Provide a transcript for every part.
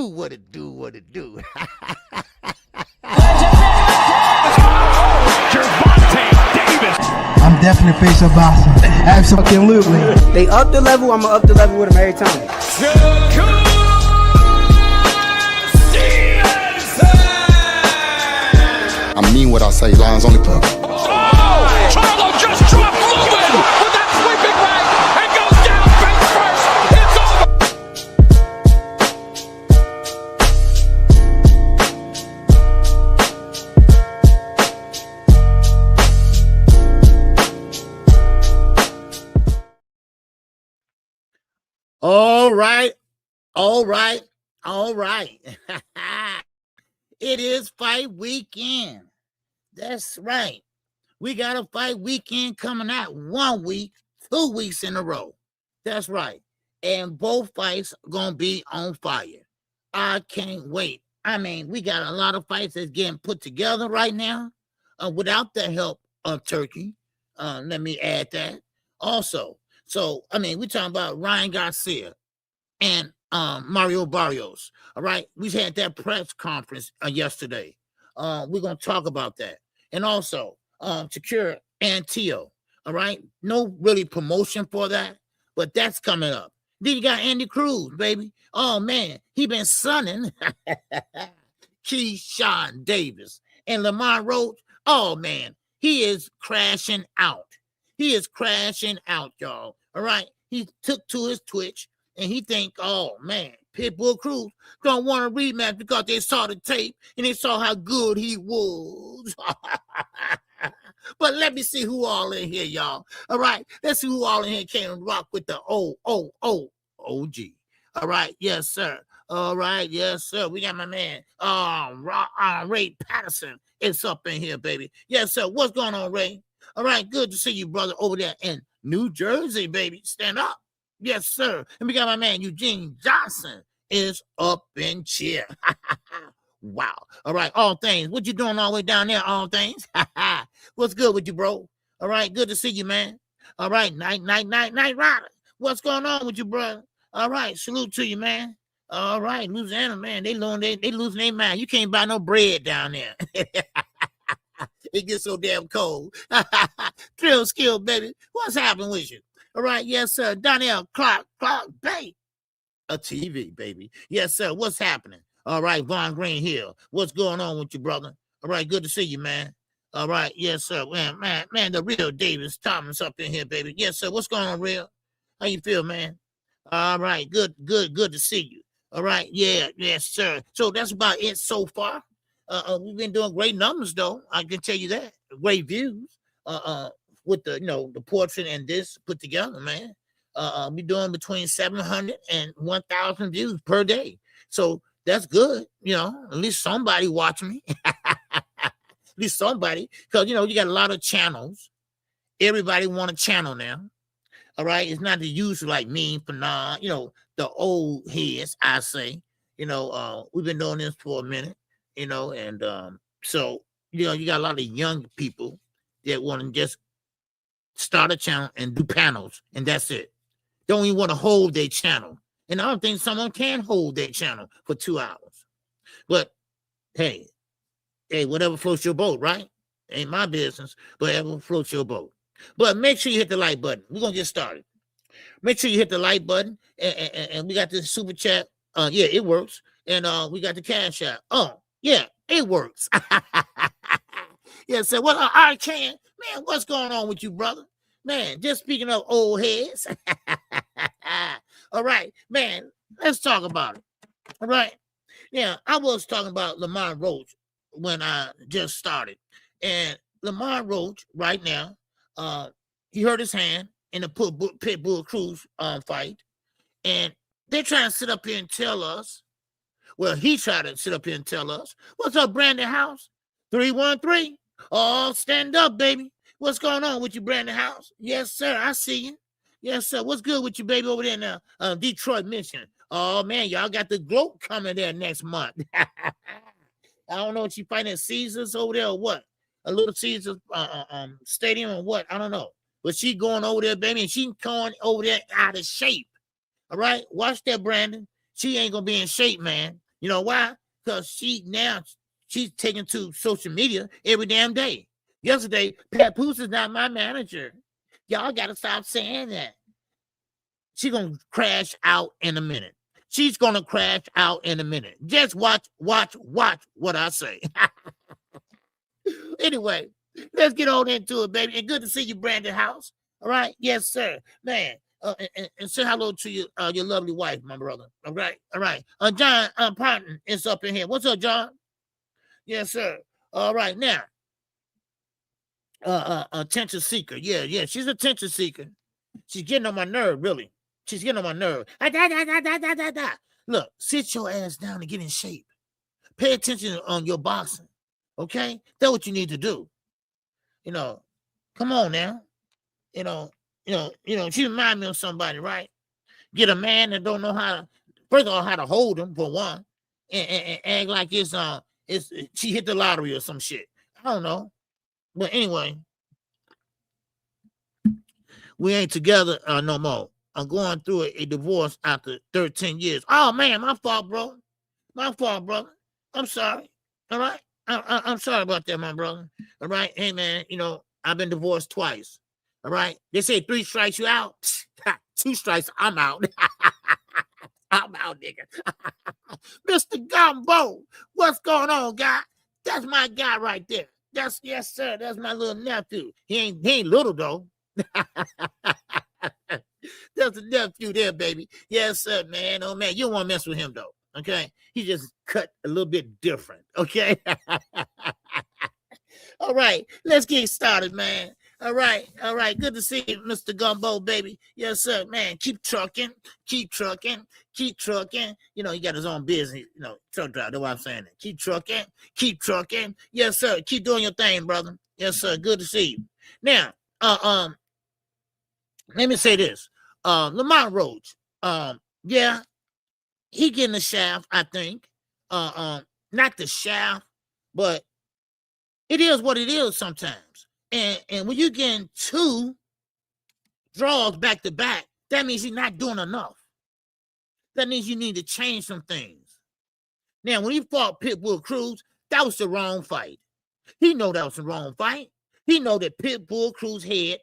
what it do, what it do. I'm definitely face of boxing. Absolutely. They up the level, I'ma up the level with them every time. I mean what I say, lines only put. Charlo just dropped Lewin with that sweeping right and goes down face first. It's over. All right. It is fight weekend. That's right. We got a fight weekend coming out 1 week, 2 weeks in a row. That's right. And both fights gonna be on fire. I can't wait. I mean, we got a lot of fights that's getting put together right now without the help of Turkey. Let me add that. Also, so, I mean, we're talking about Ryan Garcia and Mario Barrios. All right. We had that press conference yesterday. We're going to talk about that. And also, Shakira and Tio. All right. No really promotion for that, but that's coming up. Then you got Andy Cruz, baby. Oh, man. He been sunning Keyshawn Davis. And Lamar Roach, oh, man. He is crashing out. He is crashing out, y'all. All right. He took to his Twitch and he think, oh, man, Pitbull Cruz don't want a rematch because they saw the tape and they saw how good he was. But let me see who all in here, y'all. All right. Let's see who all in here can rock with the OG. All right. Yes, sir. All right. Yes, sir. We got my man, Ray Patterson. It's up in here, baby. Yes, sir. What's going on, Ray? All right. Good to see you, brother, over there in New Jersey, baby. Stand up. Yes, sir. And we got my man, Eugene Johnson, is up in cheer. Wow. All right. All things. What you doing all the way down there, all things? What's good with you, bro? All right. Good to see you, man. All right. Night rider. What's going on with you, brother? All right. Salute to you, man. All right. Louisiana, man. They losing their mind. You can't buy no bread down there. It gets so damn cold. Thrill skill, baby. What's happening with you? All right. Yes, sir. Donnell Clark Bay. A TV, baby. Yes, sir. What's happening? All right. Von Green Hill. What's going on with you, brother? All right. Good to see you, man. All right. Yes, sir. Man, the real Davis Thomas up in here, baby. Yes, sir. What's going on, real? How you feel, man? All right. Good to see you. All right. Yeah. Yes, sir. So that's about it so far. We've been doing great numbers, though. I can tell you that. Great views. With the portrait and this put together, man. We're doing between 700 and 1,000 views per day. So that's good. At least somebody watch me. At least somebody. Because, you got a lot of channels. Everybody want a channel now. All right. It's not the usual like me, Fanon, the old heads, I say. We've been doing this for a minute, and so, you got a lot of young people that want to just start a channel and do panels, and that's it. Don't even want to hold their channel. And I don't think someone can hold their channel for 2 hours. But hey, whatever floats your boat, right? Ain't my business, but whatever floats your boat. But make sure you hit the like button. We're gonna get started. Make sure you hit the like button, and we got this super chat. Yeah, it works. And we got the cash app. Oh, yeah, it works. Yeah, so what I can, man, what's going on with you, brother? Man, just speaking of old heads. All right, man, let's talk about it. All right. Yeah, I was talking about Lamar Roach when I just started. And Lamar Roach, right now, he hurt his hand in the Pitbull Cruz fight. And they're trying to sit up here and tell us, well, he tried to sit up here and tell us, what's up, Brandon House? 313. Oh, stand up, baby. What's going on with you, Brandon House? Yes, sir. I see you. Yes, sir. What's good with you, baby, over there now? Detroit, Michigan. Oh, man, y'all got the GLOAT coming there next month. I don't know if you fighting Caesars over there or what. A Little Caesars stadium or what. I don't know. But she going over there, baby, and she going over there out of shape. All right? Watch that, Brandon. She ain't going to be in shape, man. You know why? Because she's taking to social media every damn day. Yesterday, Papoose is not my manager. Y'all got to stop saying that. She's going to crash out in a minute. She's going to crash out in a minute. Just watch what I say. Anyway, let's get on into it, baby. And good to see you, Brandon House. All right? Yes, sir. Man, and say hello to your lovely wife, my brother. All right? All right. John Parton is up in here. What's up, John? Yes, sir. All right. Now, attention seeker. Yeah. She's attention seeker. She's getting on my nerve, really. She's getting on my nerve. Look, sit your ass down and get in shape. Pay attention on your boxing. Okay? That's what you need to do. You know, come on now. You know, she remind me of somebody, right? Get a man that don't know first of all, how to hold him, for one, and act like it's she hit the lottery or some shit. I don't know. But anyway, we ain't together no more. I'm going through a divorce after 13 years. Oh, man, my fault, bro. My fault, brother. I'm sorry. All right? I'm sorry about that, my brother. All right? Hey, man, I've been divorced twice. All right? They say 3 strikes, you out. 2 strikes, I'm out. I'm out, nigga. Mr. Gumbo, what's going on, guy? That's my guy right there. Yes, sir. That's my little nephew. He ain't little, though. That's a nephew there, baby. Yes, sir, man. Oh, man, you don't want to mess with him, though. Okay? He just cut a little bit different. Okay? All right. Let's get started, man. All right. Good to see you, Mr. Gumbo, baby. Yes, sir, man. Keep trucking. He got his own business, truck driver. That's what I'm saying. Keep trucking. Yes, sir. Keep doing your thing, brother. Yes, sir. Good to see you. Now, let me say this. Lamont Roach, yeah, he getting the shaft, I think. Not the shaft, but it is what it is sometimes. And when you're getting 2 draws back to back, that means you're not doing enough. That means you need to change some things. Now, when he fought Pitbull Cruz, that was the wrong fight. He know that was the wrong fight. He know that Pitbull Cruz's head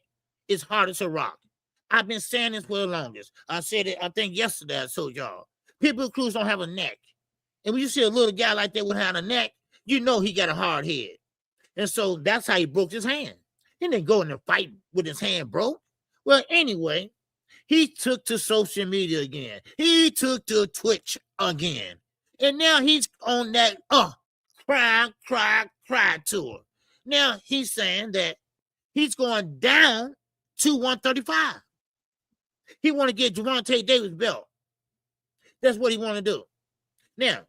is hard as a rock. I've been saying this for the longest. I said it, I think yesterday I told y'all. Pitbull Cruz don't have a neck. And when you see a little guy like that without a neck, you know he got a hard head. And so that's how he broke his hand. He didn't go in a fight with his hand broke. Well, anyway, he took to social media again. He took to Twitch again. And now he's on that cry tour. Now he's saying that he's going down to 135. He want to get Gervonta Davis' belt. That's what he want to do. Now,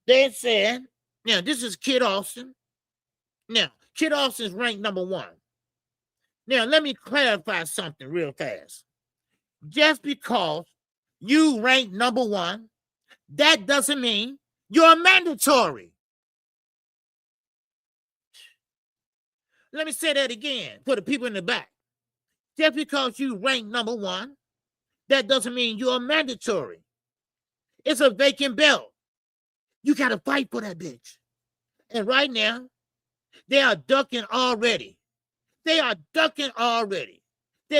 they said, now this is Kid Austin. Now, Kid Austin is ranked number 1. Now, let me clarify something real fast. Just because you rank number 1, that doesn't mean you're mandatory. Let me say that again for the people in the back. Just because you rank number 1, that doesn't mean you're mandatory. It's a vacant belt. You got to fight for that bitch. And right now, they are ducking already. They'd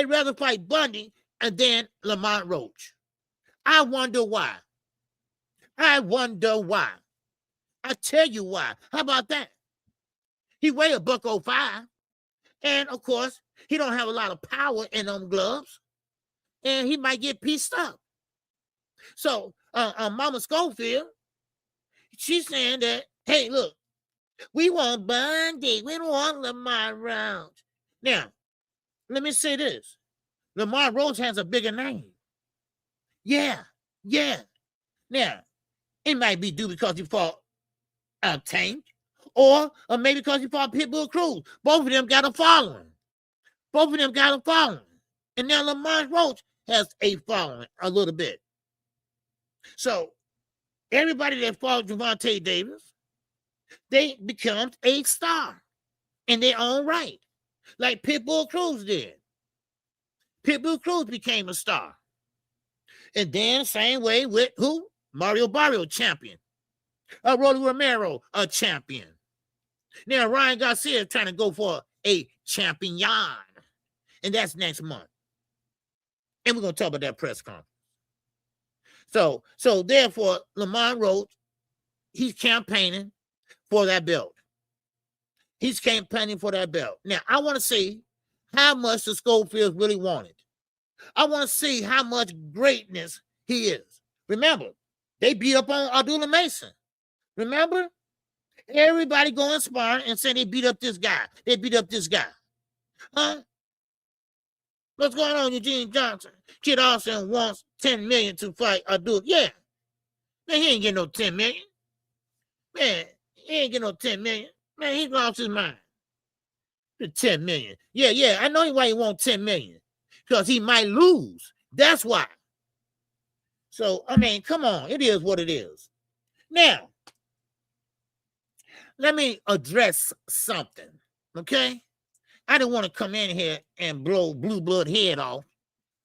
rather fight Bundy and then Lamont Roach. I wonder why. I tell you why. How about that? He weighed $105. And, of course, he don't have a lot of power in them gloves. And he might get pieced up. So, Mama Schofield, she's saying that, hey, look, we want Bundy. We don't want Lamont Roach. Now, let me say this. Lamont Roach has a bigger name. Yeah. Now, it might be due because he fought Tank, or maybe because he fought Pitbull Cruz. Both of them got a following. And now Lamont Roach has a following a little bit. So, everybody that fought Gervonta Davis, they become a star in their own right, like Pitbull Cruz did. Pitbull Cruz became a star. And then same way with who? Mario Barrio, champion. Rolly Romero, a champion. Now, Ryan Garcia is trying to go for a champion. And that's next month. And we're going to talk about that press conference. So therefore, Lamont Roach, he's campaigning for that belt. He's campaigning for that belt. Now, I want to see how much the Schofields really wanted. I want to see how much greatness he is. Remember, they beat up on Abdullah Mason. Remember? Everybody going sparring and saying they beat up this guy. They beat up this guy. Huh? What's going on, Eugene Johnson? Kid Austin wants $10 million to fight Abdullah. Yeah. Man, he ain't getting no $10 million. Man, he ain't getting no $10 million. Man, he lost his mind. The $10 million. Yeah, I know why he wants $10 million. Because he might lose. That's why. So, I mean, come on. It is what it is. Now, let me address something, okay? I didn't want to come in here and blow Blue Blood head off,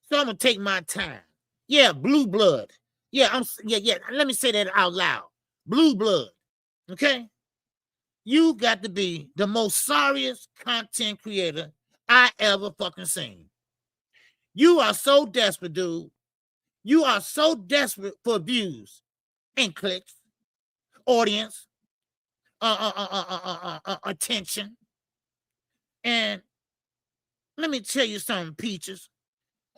so I'm going to take my time. Yeah, Blue Blood. Yeah, let me say that out loud. Blue Blood, okay? You got to be the most sorriest content creator I ever fucking seen. You are so desperate, dude. You are so desperate for views and clicks, audience, attention. And let me tell you something, Peaches.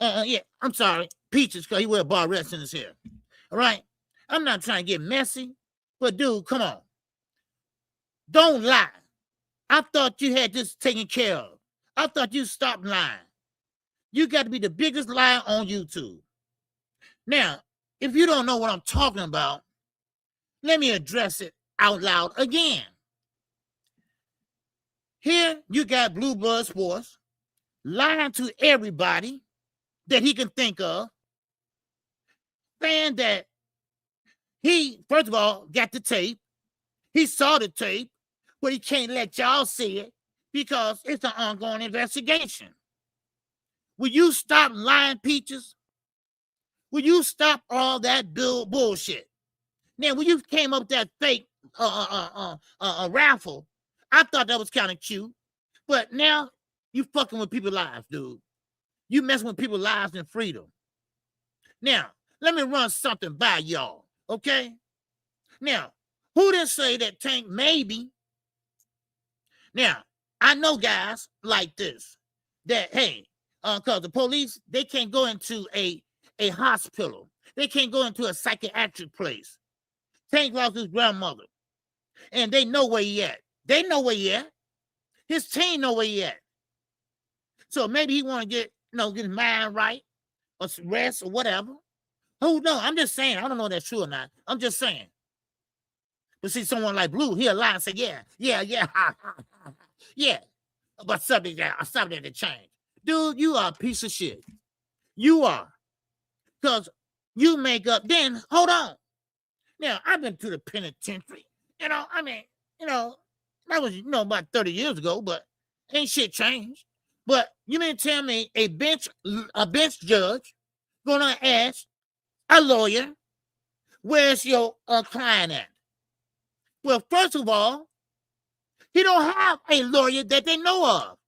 I'm sorry, Peaches, because he wear bar rest in his hair. All right? I'm not trying to get messy, but dude, come on. Don't lie. I thought you had this taken care of. I thought you stopped lying. You got to be the biggest liar on YouTube. Now, if you don't know what I'm talking about, let me address it out loud again. Here you got Blue Blood Sports lying to everybody that he can think of, saying that he, first of all, got the tape. He saw the tape, but he can't let y'all see it because it's an ongoing investigation. Will you stop lying, Peaches? Will you stop all that bullshit? Now, when you came up with that fake raffle, I thought that was kind of cute, but now you fucking with people's lives, dude. You messing with people's lives and freedom. Now, let me run something by y'all, okay? Now, who didn't say that Tank maybe? Now, I know guys like this, that, hey, because the police, they can't go into a hospital. They can't go into a psychiatric place. Tank lost his grandmother, and they know where he at. They know where he at. His team know where he at. So maybe he want to get his mind right or rest or whatever. Who knows? I'm just saying. I don't know if that's true or not. I'm just saying. But see, someone like Blue, he'll lie and say, yeah. But something to change. Dude, you are a piece of shit. You are. Because you make up. Then, hold on. Now, I've been to the penitentiary. That was, about 30 years ago, but ain't shit changed. But you mean to tell me a bench judge gonna ask a lawyer, where's your client at? Well, first of all, he don't have a lawyer that they know of.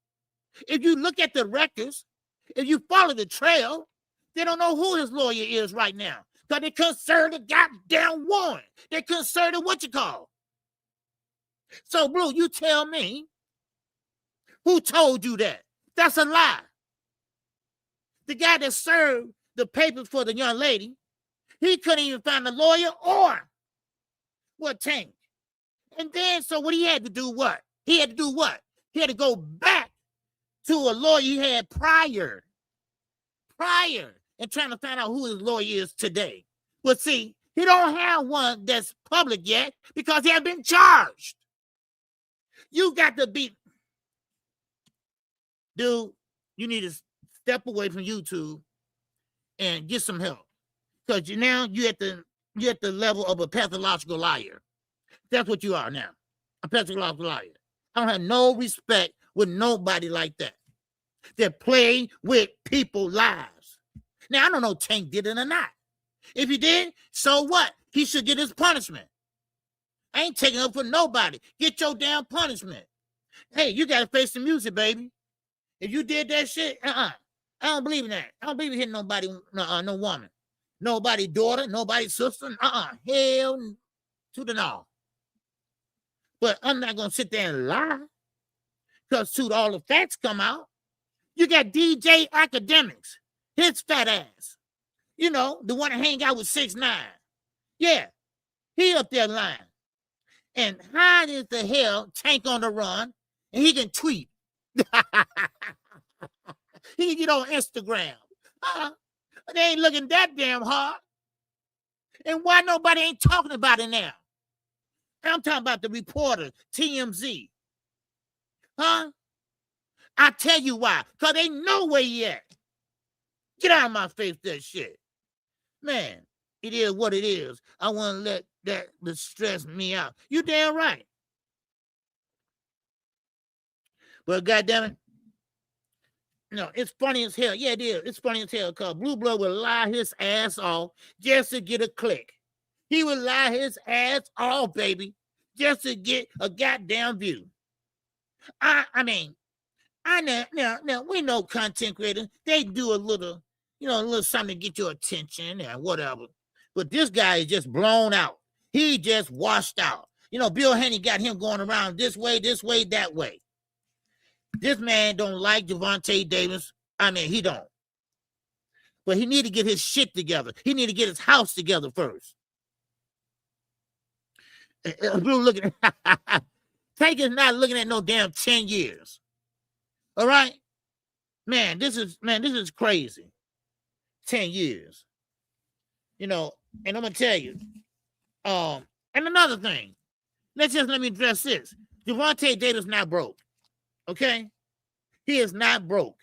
If you look at the records, if you follow the trail, they don't know who his lawyer is right now. Because they're concerned the goddamn warrant. They're concerned of what you call. So, Blue, you tell me, who told you that? That's a lie. The guy that served the papers for the young lady, he couldn't even find a lawyer or what Tank. And then, so what he had to do what? He had to go back to a lawyer he had prior, and trying to find out who his lawyer is today. But see, he don't have one that's public yet because he hasn't been charged. You got to be, dude, you need to step away from YouTube and get some help. Because now you're at the level of a pathological liar. That's what you are now, a pathological liar. I don't have no respect with nobody like that. That play with people's lives. Now, I don't know if Tank did it or not. If he did, so what? He should get his punishment. I ain't taking up for nobody. Get your damn punishment. Hey, you got to face the music, baby. If you did that shit, I don't believe in that. I don't believe in hitting nobody, no woman. Nobody's daughter, nobody's sister. Hell to the no. But I'm not going to sit there and lie. Because soon all the facts come out. You got DJ Academics, his fat ass. You know, the one that hang out with 6ix9ine. Yeah, he up there lying. And how is the hell Tank on the run and he can tweet? He can get on Instagram. They ain't looking that damn hard. And why nobody ain't talking about it now? I'm talking about the reporters, TMZ. Huh? I tell you why. Because they know where he at. Get out of my face, that shit. Man, it is what it is. I want to let that stress me out. You damn right. But goddamn it, no, it's funny as hell. Yeah, it is. It's funny as hell because Blue Blood will lie his ass off just to get a click. He would lie his ass off, baby, just to get a goddamn view. I mean, I know now we know content creators, they do a little, a little something to get your attention and whatever. But this guy is just blown out. He just washed out. Bill Haney got him going around this way, that way. This man don't like Gervonta Davis. I mean, he don't. But he need to get his shit together. He need to get his house together first. Blue looking at Tank is not looking at no damn 10 years. All right? Man, this is crazy. 10 years. And I'm gonna tell you. And another thing. Let me address this. Gervonta Davis not broke. Okay? He is not broke.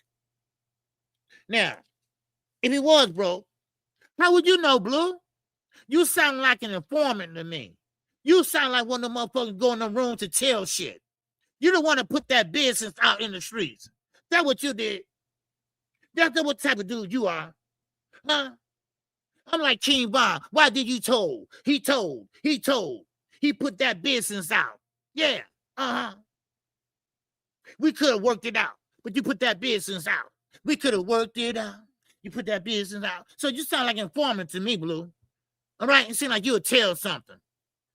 Now, if he was broke, how would you know, Blue? You sound like an informant to me. You sound like one of the motherfuckers go in the room to tell shit. You don't want to put that business out in the streets. That's what you did. That's what type of dude you are. Huh? I'm like King Von. Why did you told? He told. He put that business out. Yeah. We could have worked it out, but you put that business out. We could have worked it out. You put that business out. So you sound like an informant to me, Blue. All right? It seems like you would tell something.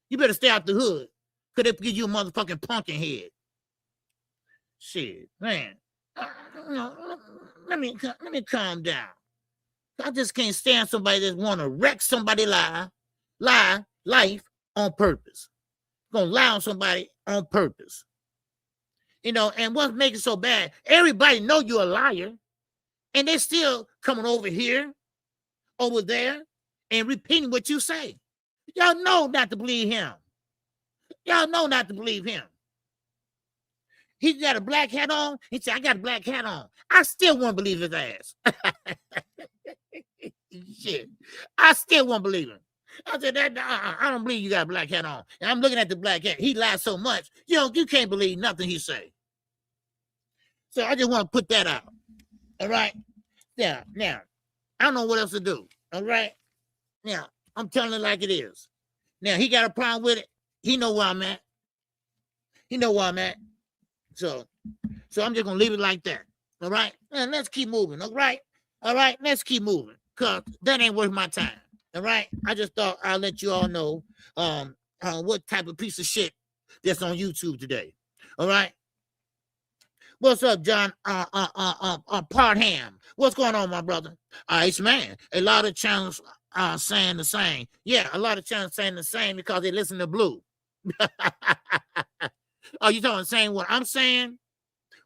You better stay out the hood. Could it give you a motherfucking pumpkin head? Shit, man. Let me calm down. I just can't stand somebody that want to wreck somebody's life on purpose. Gonna lie on somebody on purpose. And what makes it so bad, everybody know you're a liar, and they're still coming over here, over there, and repeating what you say. Y'all know not to believe him. He got a black hat on. He said, I got a black hat on. I still won't believe his ass. Shit. I still won't believe him. I said, I don't believe you got a black hat on. And I'm looking at the black hat. He lies so much, you can't believe nothing he say. So I just want to put that out. All right? Now, I don't know what else to do. All right? Now, I'm telling it like it is. Now, he got a problem with it. He know where I'm at. So I'm just going to leave it like that. All right? And let's keep moving. All right? Let's keep moving. Because that ain't worth my time. All right? I just thought I'll let you all know what type of piece of shit that's on YouTube today. All right? What's up, John? Parham. What's going on, my brother? It's man. A lot of channels are saying the same. Yeah, a lot of channels saying the same because they listen to Blue. Are you talking saying what I'm saying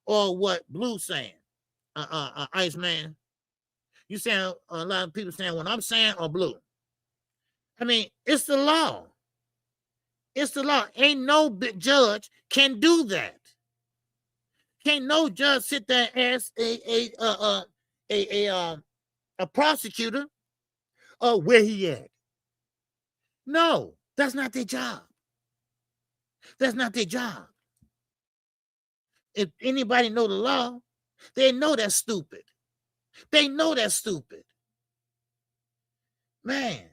or what Blue's saying? Iceman. You saying a lot of people saying what I'm saying or Blue? I mean, it's the law. Ain't no judge can do that. Can't no judge sit there and ask a prosecutor where he at. No, that's not their job. If anybody know the law, they know that's stupid. Man,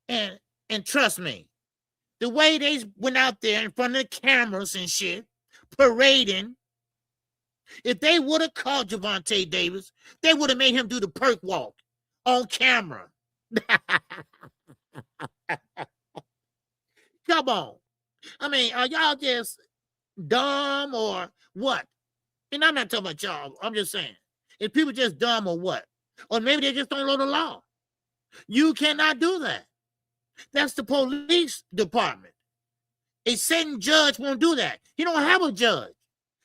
And trust me, the way they went out there in front of the cameras and shit, parading, if they would have called Gervonta Davis, they would have made him do the perk walk on camera. Come on. I mean, are y'all just dumb or what? And I'm not talking about y'all. I'm just saying, if people just dumb or what? Or maybe they just don't know the law. You cannot do that. That's the police department. A sitting judge won't do that. He don't have a judge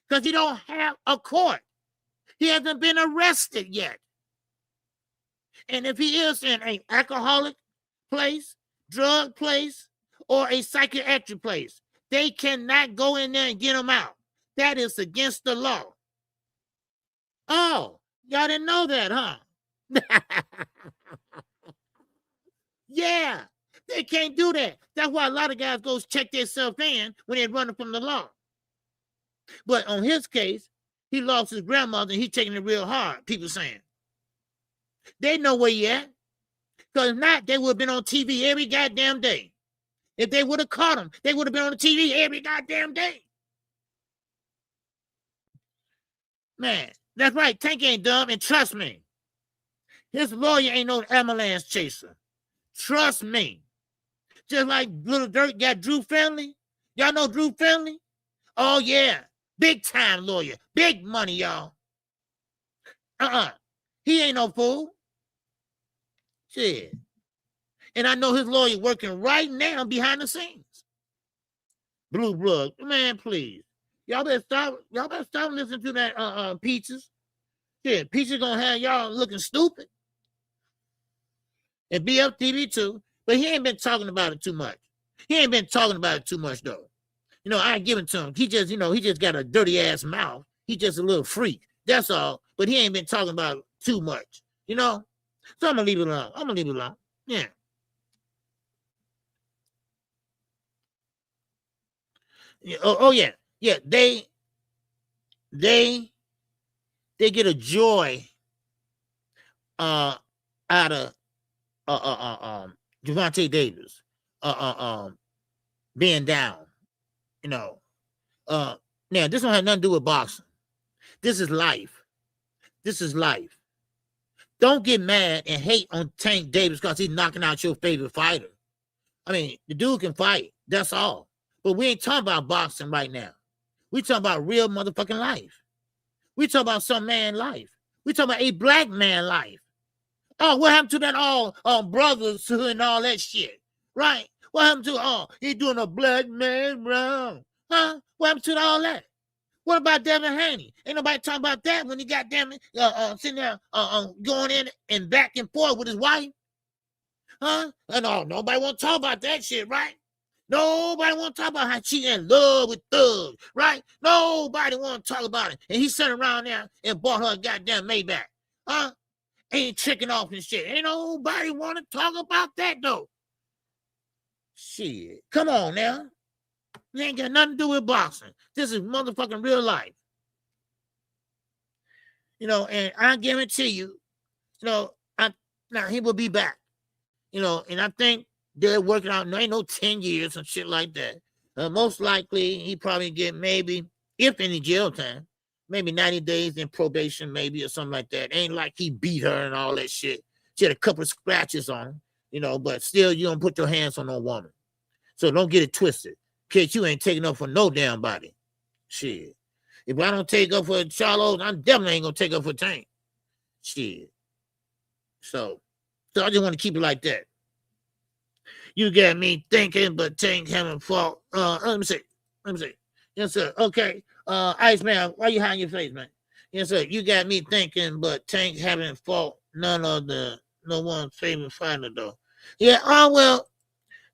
because he don't have a court. He hasn't been arrested yet. And if he is in an alcoholic place, drug place, or a psychiatric place, they cannot go in there and get him out. That is against the law. Oh, y'all didn't know that, huh? Yeah, they can't do that. That's why a lot of guys go check themselves in when they're running from the law. But on his case, he lost his grandmother and he's taking it real hard, people saying. They know where he at. Because if not, they would have been on TV every goddamn day. If they would have caught him, they would have been on the TV every goddamn day. Man, that's right. Tank ain't dumb, and trust me, his lawyer ain't no ambulance chaser. Trust me. Just like Little Dirt got Drew Finley. Y'all know Drew Finley? Oh, yeah. Big time lawyer. Big money, y'all. He ain't no fool. Shit. And I know his lawyer working right now behind the scenes. Blue blood. Man, please. Y'all better stop listening to that Peaches. Shit, Peaches gonna have y'all looking stupid. And BFTV too. But he ain't been talking about it too much. He ain't been talking about it too much though. You know, I give it to him. He just got a dirty ass mouth. He just a little freak. That's all. But he ain't been talking about it too much. You know? So I'm gonna leave it alone. Yeah. Oh yeah. Yeah, they get a joy out of Gervonta Davis being down. You know. Now this don't have nothing to do with boxing. This is life. This is life. Don't get mad and hate on Tank Davis because he's knocking out your favorite fighter. I mean, the dude can fight. That's all. But we ain't talking about boxing right now. We talking about real motherfucking life. We talking about some man life. We talking about a black man life. Oh, what happened to that all brothers and all that shit? Right? What happened to he doing a black man wrong? Huh? What happened to all that? What about Devin Haney? Ain't nobody talking about that when he got damn sitting there going in and back and forth with his wife? Huh? And nobody want to talk about that shit, right? Nobody want to talk about how she in love with thugs, right? Nobody want to talk about it. And he sat around there and bought her a goddamn Maybach. Huh? Ain't tricking off and shit. Ain't nobody want to talk about that, though. Shit. Come on now. It ain't got nothing to do with boxing. This is motherfucking real life. You know, and I guarantee you, now he will be back. You know, and I think they're working out, ain't no 10 years and shit like that. Most likely, he probably get maybe, if any jail time, maybe 90 days in probation, maybe, or something like that. Ain't like he beat her and all that shit. She had a couple of scratches on him, you know, but still, you don't put your hands on no woman. So don't get it twisted. Kid, you ain't taking up for no damn body. Shit. If I don't take up for Charlo, I definitely ain't gonna take up for Tank. Shit. So I just want to keep it like that. You got me thinking, but Tank having fault. Let me see. Yes, sir. Okay. Iceman, why you hiding your face, man? Yes, sir. You got me thinking, but Tank having fault. No one's favorite fighter, though. Yeah, well,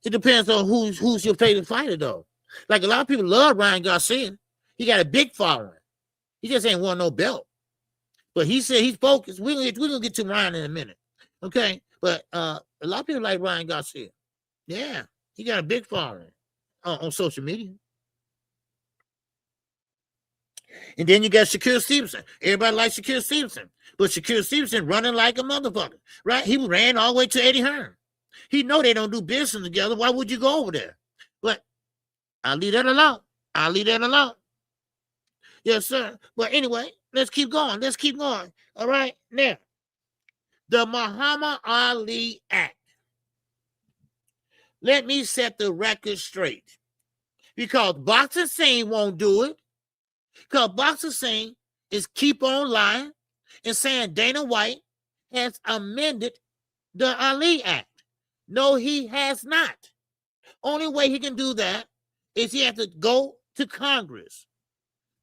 it depends on who's your favorite fighter, though. Like, a lot of people love Ryan Garcia. He got a big following. He just ain't won no belt. But he said he's focused. We're gonna get to Ryan in a minute. Okay? But a lot of people like Ryan Garcia. Yeah, he got a big following on social media. And then you got Shakur Stevenson. Everybody likes Shakur Stevenson. But Shakur Stevenson running like a motherfucker, right? He ran all the way to Eddie Hearn. He know they don't do business together. Why would you go over there? But I'll leave that alone. I'll leave that alone. Yes, sir. But anyway, let's keep going. Let's keep going. All right. Now, the Muhammad Ali Act. Let me set the record straight. Because boxing scene won't do it. Because boxing scene is keep on lying and saying Dana White has amended the Ali Act. No, he has not. Only way he can do that is he has to go to Congress.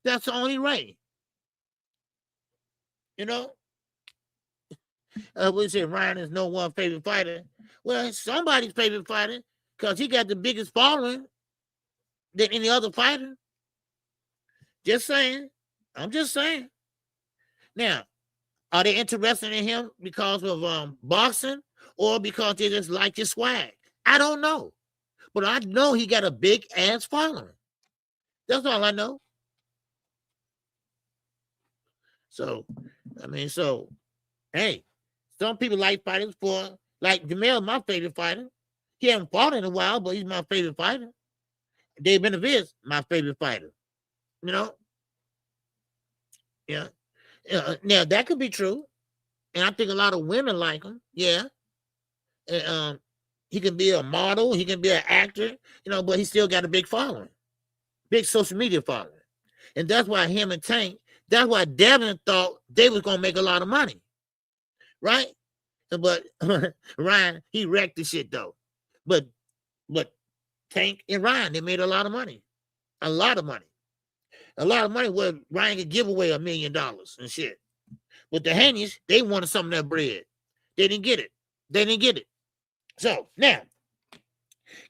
That's the only way. You know? We say Ryan is no one favorite fighter. Well, it's somebody's favorite fighter because he got the biggest following than any other fighter. Just saying. I'm just saying. Now, are they interested in him because of boxing or because they just like his swag? I don't know. But I know he got a big ass following. That's all I know. So, hey, some people like fighters like Jamel, my favorite fighter. He hasn't fought in a while, but he's my favorite fighter. Dave Benavidez, my favorite fighter. You know? Yeah. Now, that could be true. And I think a lot of women like him. Yeah. And, he can be a model. He can be an actor. But he still got a big following. Big social media following. And that's why him and Tank, that's why Devin thought they was going to make a lot of money. Right? But Ryan, he wrecked the shit, though. But Tank and Ryan, they made a lot of money. A lot of money. A lot of money where Ryan could give away $1 million and shit. But the Haney's, they wanted some of that bread. They didn't get it. So, now,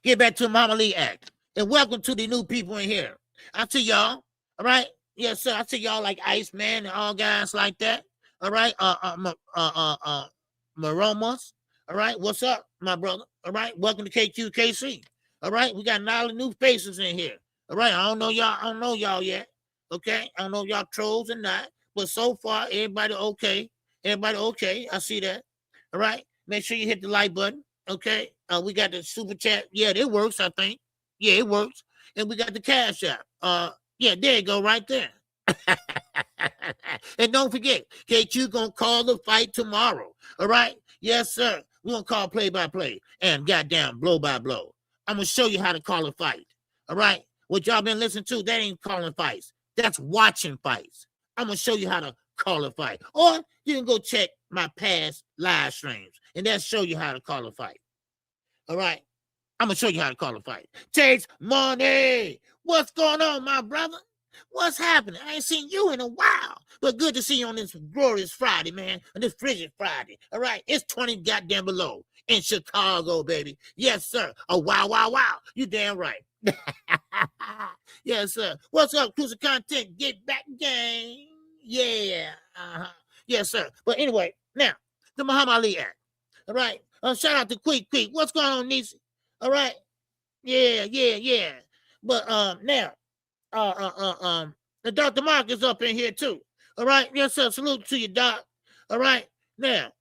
get back to the Muhammad Ali Act. And welcome to the new people in here. I see y'all. All right? Yes, sir. I see y'all like Iceman and all guys like that. All right? Maromas. All right? What's up, my brother? All right? Welcome to KQKC. All right? We got a lot of new faces in here. All right? I don't know y'all yet. Okay? I don't know if y'all trolls or not. But so far, everybody okay. Everybody okay. I see that. All right? Make sure you hit the like button. Okay? We got the super chat. Yeah, it works, I think. Yeah, it works. And we got the cash app. Yeah, there you go, right there. And don't forget, KQ gonna call the fight tomorrow. All right? Yes, sir. We're gonna call play-by-play and goddamn blow-by-blow. I'm gonna show you how to call a fight. All right? What y'all been listening to, that ain't calling fights. That's watching fights. I'm gonna show you how to call a fight. Or you can go check my past live streams, and that'll show you how to call a fight. All right? I'm going to show you how to call a fight. Takes money. What's going on, my brother? What's happening? I ain't seen you in a while. But good to see you on this glorious Friday, man. On this frigid Friday. All right? It's 20 goddamn below in Chicago, baby. Yes, sir. Oh, wow, wow, wow. You damn right. Yes, sir. What's up, Cruz Content? Get back game. Yeah. Yes, sir. But anyway, now, the Muhammad Ali Act. All right? Shout out to Quick. What's going on, Niecy? All right. Yeah. But now, the Dr. Mark is up in here too. All right. Yes, sir. Salute to you, Doc. All right. Now,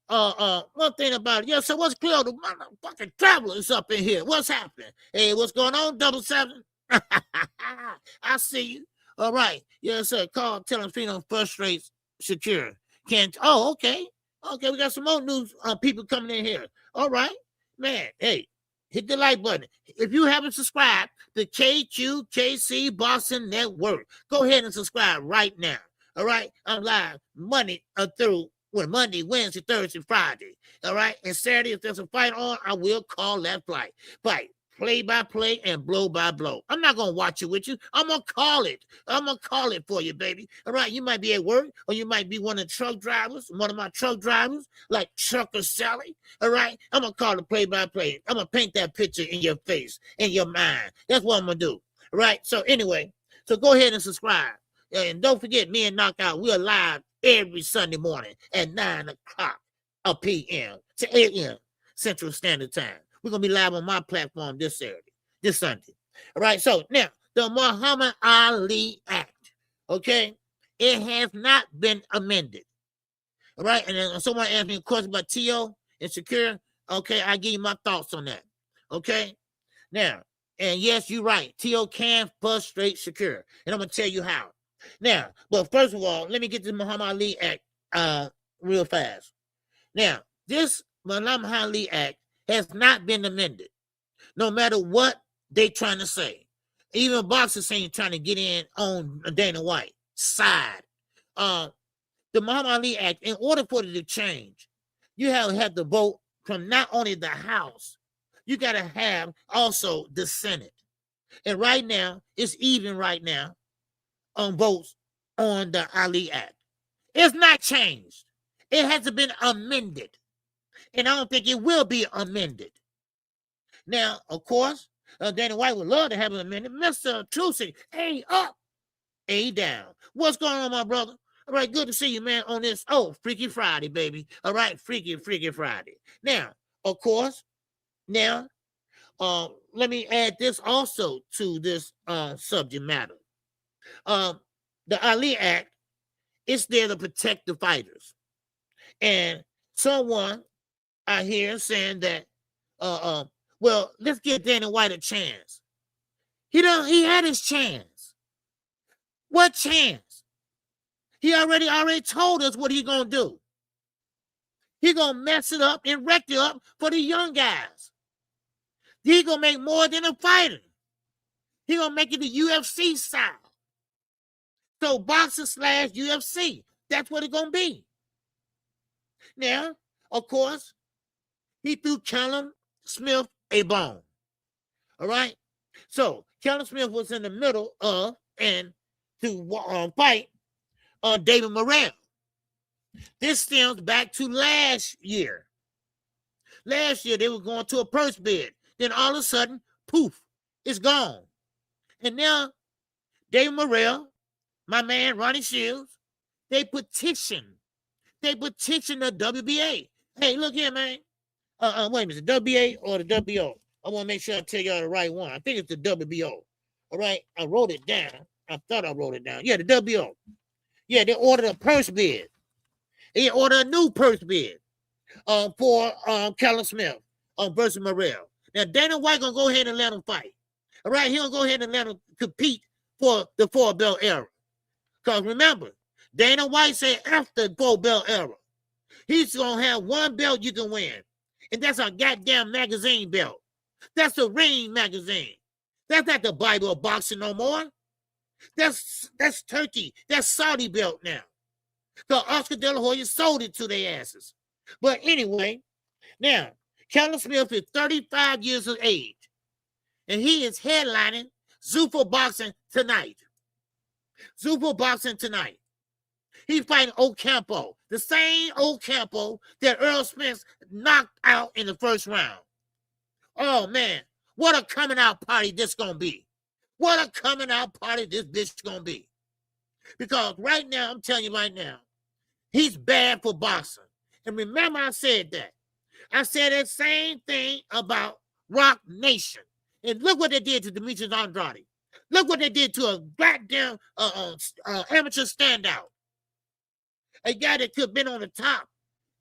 one thing about it. Yes, sir. What's clear? The motherfucking traveler is up in here. What's happening? Hey, what's going on? 77. I see you. All right. Yes, sir. Call Telefino frustrates Shakira. Okay. Okay, we got some more news people coming in here. All right. Man, hey, hit the like button. If you haven't subscribed to KQKC Boxing Network, go ahead and subscribe right now. All right? I'm live Monday through Monday, Wednesday, Thursday, Friday. All right? And Saturday, if there's a fight on, I will call that fight. Play-by-play and blow-by-blow. I'm not going to watch it with you. I'm going to call it. I'm going to call it for you, baby. All right? You might be at work, or you might be one of the truck drivers, one of my truck drivers, like Trucker Sally. All right? I'm going to call the play-by-play. I'm going to paint that picture in your face, in your mind. That's what I'm going to do. All right? So anyway, so go ahead and subscribe. And don't forget, me and Knockout, we're live every Sunday morning at 9 o'clock p.m. to 8 a.m. Central Standard Time. We're going to be live on my platform this Sunday. All right, so now, the Muhammad Ali Act, okay? It has not been amended. All right, and then someone asked me a question about T.O. and Shakira. Okay, I give you my thoughts on that. Okay, now, and yes, you're right. T.O. can frustrate Shakur, and I'm gonna tell you how. Now, but first of all, let me get the Muhammad Ali Act real fast. Now, this Muhammad Ali Act has not been amended, no matter what they trying to say. Even boxers saying trying to get in on Dana White side. The Muhammad Ali Act, in order for it to change, you have to vote from not only the House, you got to have also the Senate. And right now, it's even right now on votes on the Ali Act. It's not changed. It hasn't been amended. And I don't think it will be amended. Now, of course, Dana White would love to have an amendment. Mr. Trucy, A up, A down. What's going on, my brother? All right, good to see you, man, on this. Oh, Freaky Friday, baby. All right, Freaky Friday. Now, of course, now, let me add this also to this subject matter. The Ali Act is there to protect the fighters. And someone I hear saying that, well, let's give Dana White a chance. He had his chance. What chance? He already told us what he gonna do. He gonna mess it up and wreck it up for the young guys. He gonna make more than a fighter. He gonna make it the UFC style. So boxing / UFC. That's what it's gonna be. Now, of course, he threw Callum Smith a bone. All right. So Callum Smith was in the middle of and to fight David Morrell. This stems back to last year. Last year they were going to a purse bid. Then all of a sudden, poof, it's gone. And now David Morrell, my man Ronnie Shields, they petition the WBA. Hey, look here, man. Wait a minute, the WBA or the WBO? I want to make sure I tell y'all the right one. I think it's the WBO. All right, I wrote it down. I thought I wrote it down. Yeah, the WBO. Yeah, they ordered a purse bid. They ordered a new purse bid for Callum Smith versus Morrell. Now, Dana White gonna go ahead and let him fight. All right, he'll go ahead and let him compete for the 4-belt era. Because remember, Dana White said after the 4-belt era, he's gonna have one belt you can win. And that's a goddamn magazine belt. That's a Ring magazine. That's not the Bible of boxing no more. That's Turkey. That's Saudi belt now. So Oscar De La Hoya sold it to their asses. But anyway, now, Callum Smith is 35 years of age. And he is headlining Zuffa Boxing tonight. Zuffa Boxing tonight. He's fighting Ocampo, the same Ocampo that Earl Spence knocked out in the first round. Oh, man, what a coming out party this gonna be. What a coming out party this bitch gonna be. Because right now, I'm telling you right now, he's bad for boxing. And remember I said that. I said that same thing about Rock Nation. And look what they did to Demetrius Andrade. Look what they did to a goddamn amateur standout. A guy that could have been on the top,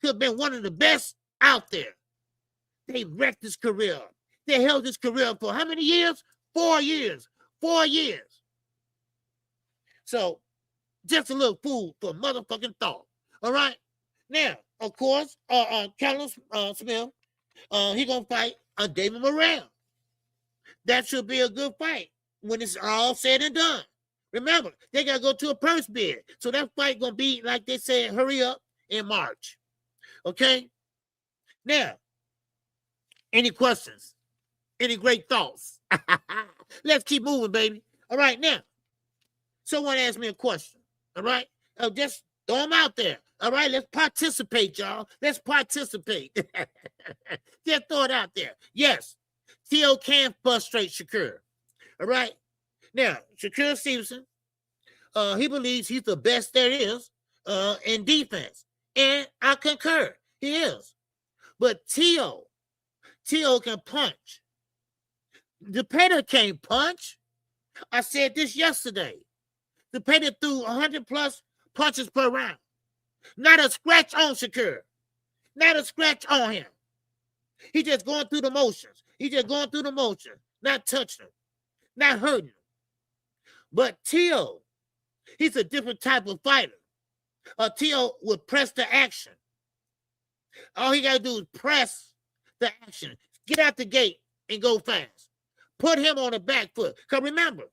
could have been one of the best out there. They wrecked his career. They held his career for how many years? 4 years. 4 years. So, just a little food for motherfucking thought. All right? Now, of course, Callum Smith, he gonna fight David Morrell. That should be a good fight when it's all said and done. Remember, they got to go to a purse bid. So that fight going to be, like they said, hurry up in March. Okay? Now, any questions? Any great thoughts? Let's keep moving, baby. All right, now, someone asked me a question. All right? Just throw them out there. All right? Let's participate, y'all. Let's participate. Just throw it out there. Yes, T.O. can frustrate Shakur. All right? Now, Shakur Stevenson, he believes he's the best there is in defense. And I concur. He is. But T.O. can punch. DUPONT can't punch. I said this yesterday. DUPONT threw 100+ punches per round. Not a scratch on Shakur. Not a scratch on him. He just going through the motions. He just going through the motions, not touching him, not hurting him. But T.O., he's a different type of fighter. T.O. would press the action. All he got to do is press the action. Get out the gate and go fast. Put him on the back foot. Because remember,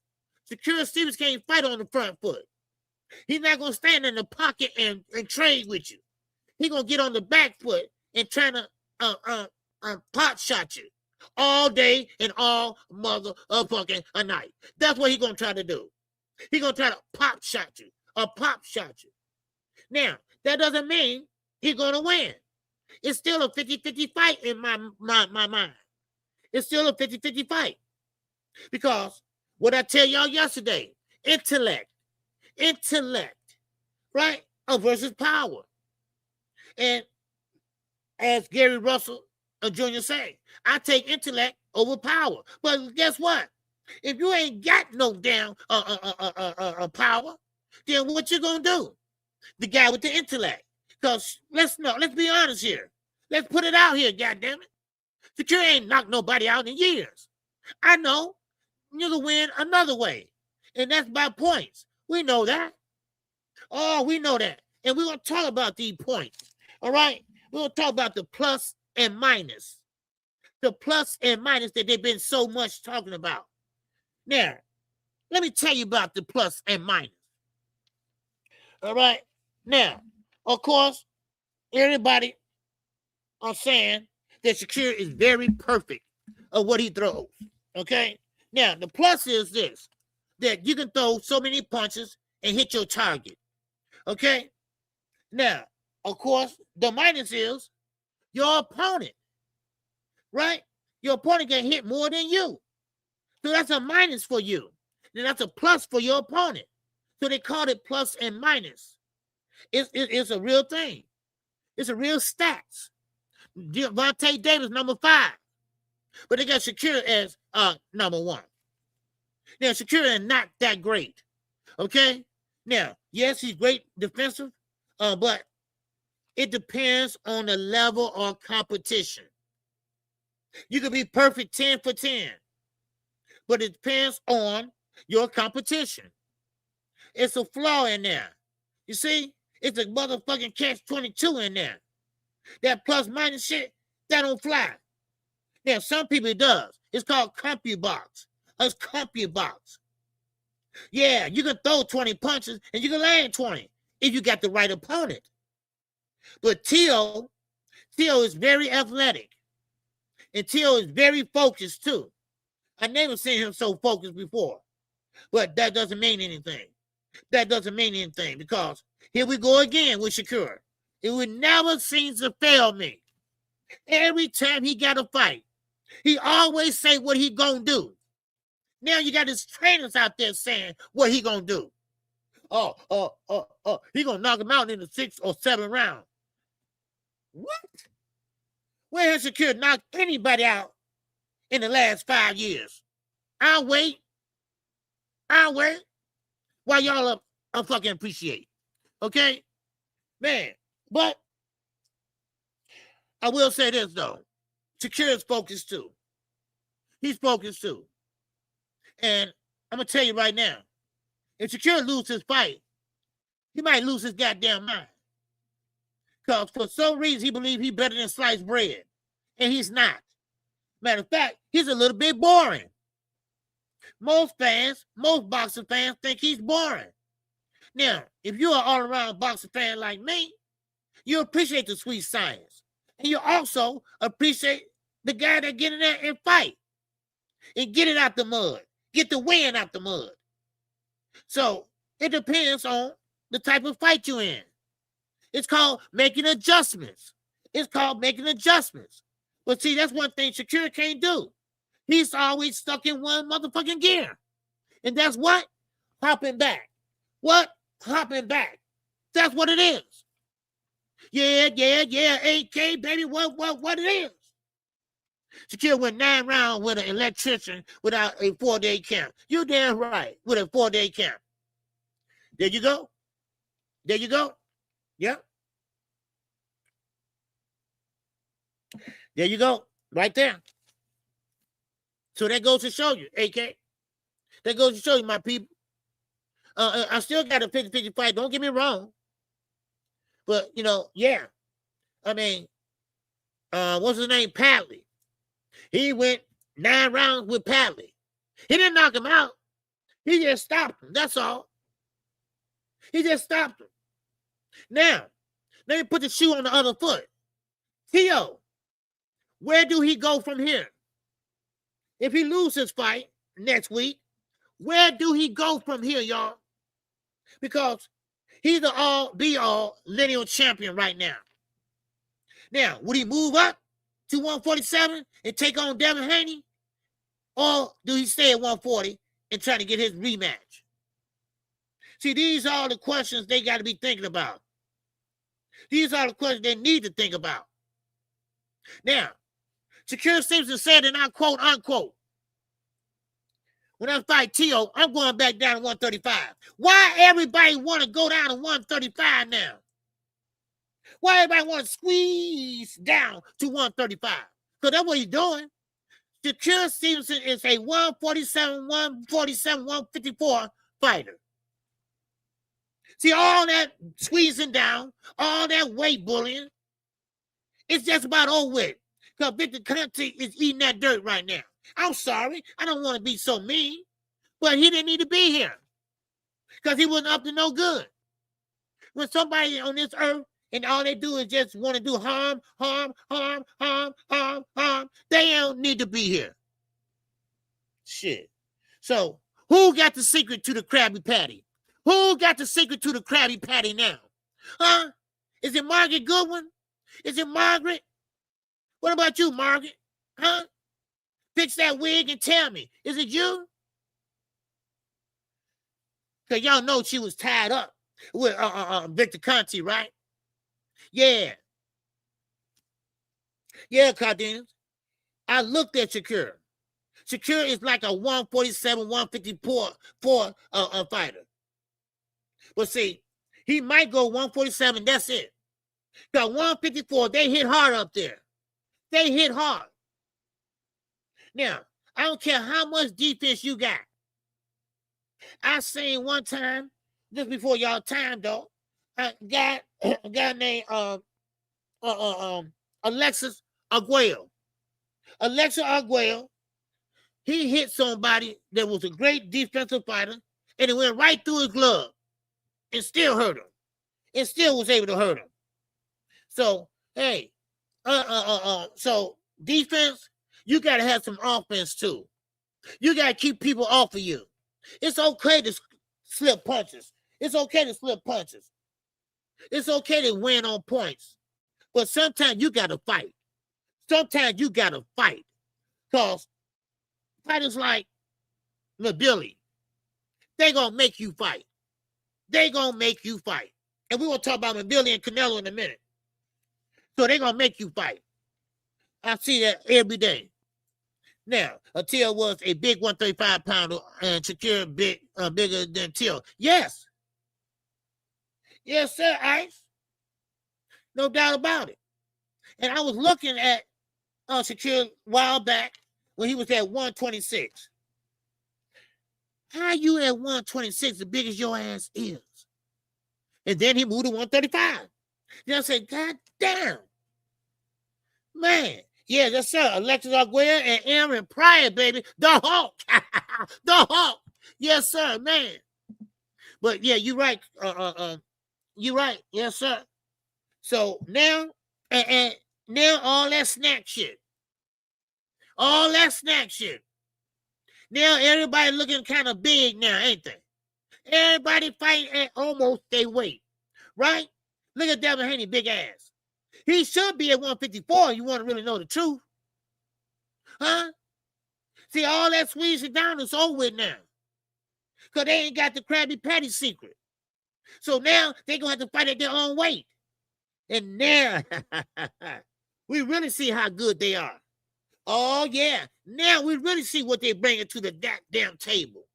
Shakur Stevens can't fight on the front foot. He's not going to stand in the pocket and trade with you. He's going to get on the back foot and try to pot shot you all day and all motherfucking night. That's what he's going to try to do. He's going to try to pop shot you or pop shot you. Now, that doesn't mean he's going to win. It's still a 50-50 fight in my mind. It's still a 50-50 fight. Because what I tell y'all yesterday, intellect, right, versus power. And as Gary Russell Jr. said, I take intellect over power. But guess what? If you ain't got no damn power, then what you gonna do? The guy with the intellect. Because let's be honest here. Let's put it out here, goddammit. Shakur ain't knocked nobody out in years. I know. You're gonna win another way. And that's by points. We know that. Oh, we know that. And we're gonna talk about these points. All right? We're gonna talk about the plus and minus. The plus and minus that they've been so much talking about. Now, let me tell you about the plus and minus. All right? Now, of course, everybody are saying that Shakur is very perfect of what he throws. Okay? Now, the plus is this, that you can throw so many punches and hit your target. Okay? Now, of course, the minus is your opponent. Right? Your opponent can hit more than you. So that's a minus for you. Then that's a plus for your opponent. So they called it plus and minus. It's a real thing. It's a real stats. Devontae Davis, number 5. But they got Shakur as number 1. Now, Shakur is not that great. Okay? Now, yes, he's great defensive, but it depends on the level of competition. You could be perfect 10 for 10, but it depends on your competition. It's a flaw in there. You see? It's a motherfucking catch-22 in there. That plus-minus shit, that don't fly. Now, some people it does. It's called CompuBox. It's CompuBox. Yeah, you can throw 20 punches and you can land 20 if you got the right opponent. But T.O. is very athletic. And T.O. is very focused, too. I never seen him so focused before. But that doesn't mean anything. That doesn't mean anything because here we go again with Shakur. It would never seem to fail me. Every time he got a fight, he always say what he gonna do. Now you got his trainers out there saying what he gonna do. He gonna knock him out in the 6th or 7th round. What? Where has Shakur knocked anybody out in the last 5 years? I'll wait. While y'all fucking appreciate. Okay? Man, but I will say this, though. Shakur is focused, too. He's focused, too. And I'm going to tell you right now, if Shakur loses his fight, he might lose his goddamn mind. Because for some reason, he believes he's better than sliced bread. And he's not. Matter of fact, he's a little bit boring. Most boxing fans think he's boring. Now, if you're an all-around boxing fan like me, you appreciate the sweet science. And you also appreciate the guy that get in there and fight. And get it out the mud. Get the win out the mud. So, it depends on the type of fight you're in. It's called making adjustments. But see, that's one thing Shakur can't do. He's always stuck in one motherfucking gear. And that's what? Hopping back. What? Hopping back. That's what it is. Yeah, 8K, baby, what it is. Shakur went 9 rounds with an electrician without a 4-day camp. You're damn right, with a 4-day camp. There you go. Yep. There you go. Right there. So that goes to show you, AK. That goes to show you, my people. I still got a 50-50 fight. Don't get me wrong. But, yeah. I mean, what's his name? Padley. He went 9 rounds with Padley. He didn't knock him out. He just stopped him. That's all. He just stopped him. Now, let me put the shoe on the other foot. Tio, where do he go from here? If he loses his fight next week, where do he go from here, y'all? Because he's the all-be-all lineal champion right now. Now, would he move up to 147 and take on Devin Haney? Or do he stay at 140 and try to get his rematch? See, these are the questions they got to be thinking about. These are the questions they need to think about. Now, Shakur Stevenson said, and I quote, unquote, when I fight Tio, I'm going back down to 135. Why everybody want to go down to 135 now? Why everybody want to squeeze down to 135? Because that's what he's doing. Shakur Stevenson is a 147, 154 fighter. See, all that squeezing down, all that weight bullying, it's just about over with. Because Victor Conte is eating that dirt right now. I'm sorry. I don't want to be so mean. But he didn't need to be here. Because he wasn't up to no good. When somebody on this earth and all they do is just want to do harm, they don't need to be here. Shit. So, who got the secret to the Krabby Patty? Who got the secret to the Krabby Patty now? Huh? Is it Margaret Goodwin? Is it Margaret? What about you, Margaret? Huh? Fix that wig and tell me. Is it you? Because y'all know she was tied up with Victor Conte, right? Yeah. Yeah, Cardenas. I looked at Shakur. Shakur is like a 147, 154 fighter. But see, he might go 147, that's it. Because 154, they hit hard up there. They hit hard. Now, I don't care how much defense you got. I seen one time, just before y'all time though, a guy named Alexis Arguello. Alexis Arguello, he hit somebody that was a great defensive fighter, and it went right through his glove and still hurt him. And still was able to hurt him. So, hey, so defense, you got to have some offense too. You got to keep people off of you. It's okay to slip punches. It's okay to slip punches. It's okay to win on points. But sometimes you got to fight. Sometimes you got to fight. Because fighters like Billy, they going to make you fight. They going to make you fight. And we're going to talk about Billy and Canelo in a minute. So they're going to make you fight. I see that every day. Now, Tio was a big 135-pounder and Shakur bigger than Tio. Yes. Yes, sir, Ice. No doubt about it. And I was looking at Shakur a while back when he was at 126. How you at 126 as big as your ass is? And then he moved to 135. Then I said, God damn. Man. Yeah, that's sir. Alexis Arguello and Aaron Pryor, baby. The Hulk. The Hulk. Yes, sir, man. But yeah, you're right. You're right. Yes, sir. So now, and now all that snack shit. All that snack shit. Now everybody looking kind of big now, ain't they? Everybody fighting at almost their weight. Right? Look at Devin Haney, big ass. He should be at 154 if you want to really know the truth. Huh? See, all that squeezing down is over with now. Because they ain't got the Krabby Patty secret. So now they're going to have to fight at their own weight. And now, we really see how good they are. Oh, yeah. Now we really see what they're bringing to the goddamn table.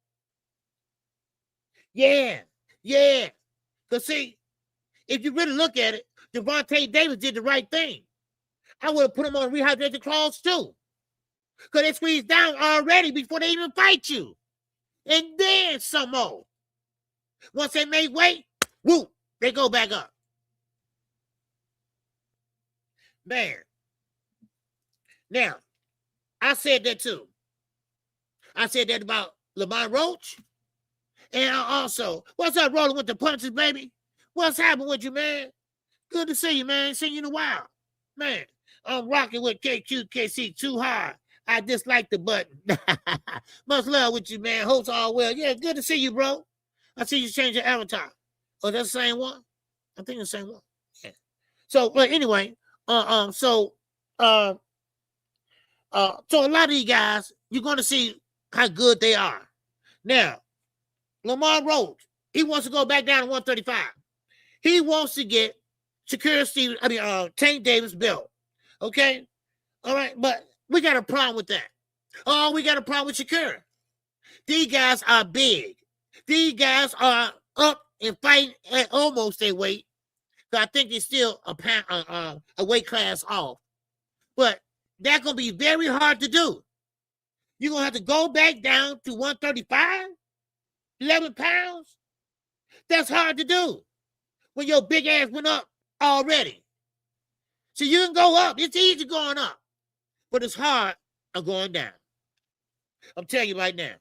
Yeah. Yeah. Because see, if you really look at it, Devontae Davis did the right thing. I would have put them on rehydration clause too. Because they squeeze down already before they even fight you. And then some more. Once they make weight, whoop, they go back up. Man. Now, I said that too. I said that about Lamont Roach. And also, what's up, rolling with the punches, baby? What's happening with you, man? Good to see you, man. Seen you in a while. Man, I'm rocking with KQKC too hard. I dislike the button. Much love with you, man. Hope's all well. Yeah, good to see you, bro. I see you change your avatar. Oh, that's the same one? I think it's the same one. Yeah. So, but anyway, so a lot of these guys, you're going to see how good they are. Now, Lamont Roach, he wants to go back down to 135. He wants to get Tank Davis belt. Okay? All right, but we got a problem with that. Oh, we got a problem with Shakur. These guys are big. These guys are up and fighting at almost their weight. So I think they're still a weight class off. But that's going to be very hard to do. You're going to have to go back down to 135, 11 pounds. That's hard to do when your big ass went up already. So you can go up. It's easy going up. But it's hard of going down. I'm telling you right now.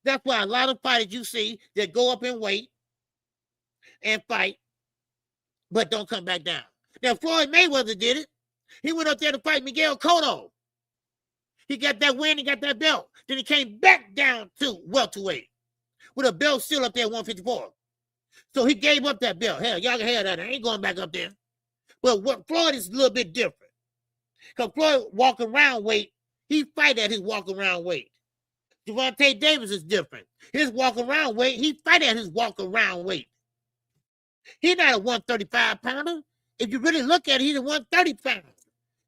That's why a lot of fighters you see that go up in weight and fight, but don't come back down. Now, Floyd Mayweather did it. He went up there to fight Miguel Cotto. He got that win, he got that belt. Then he came back down to welterweight with a belt still up there at 154. So he gave up that belt. Hell, y'all can have that. I ain't going back up there. But what Floyd is a little bit different. Because Floyd walk around weight, he fight at his walk around weight. Gervonta Davis is different. His walk around weight, he fight at his walk around weight. He's not a 135 pounder. If you really look at it, he's a 130 pounder.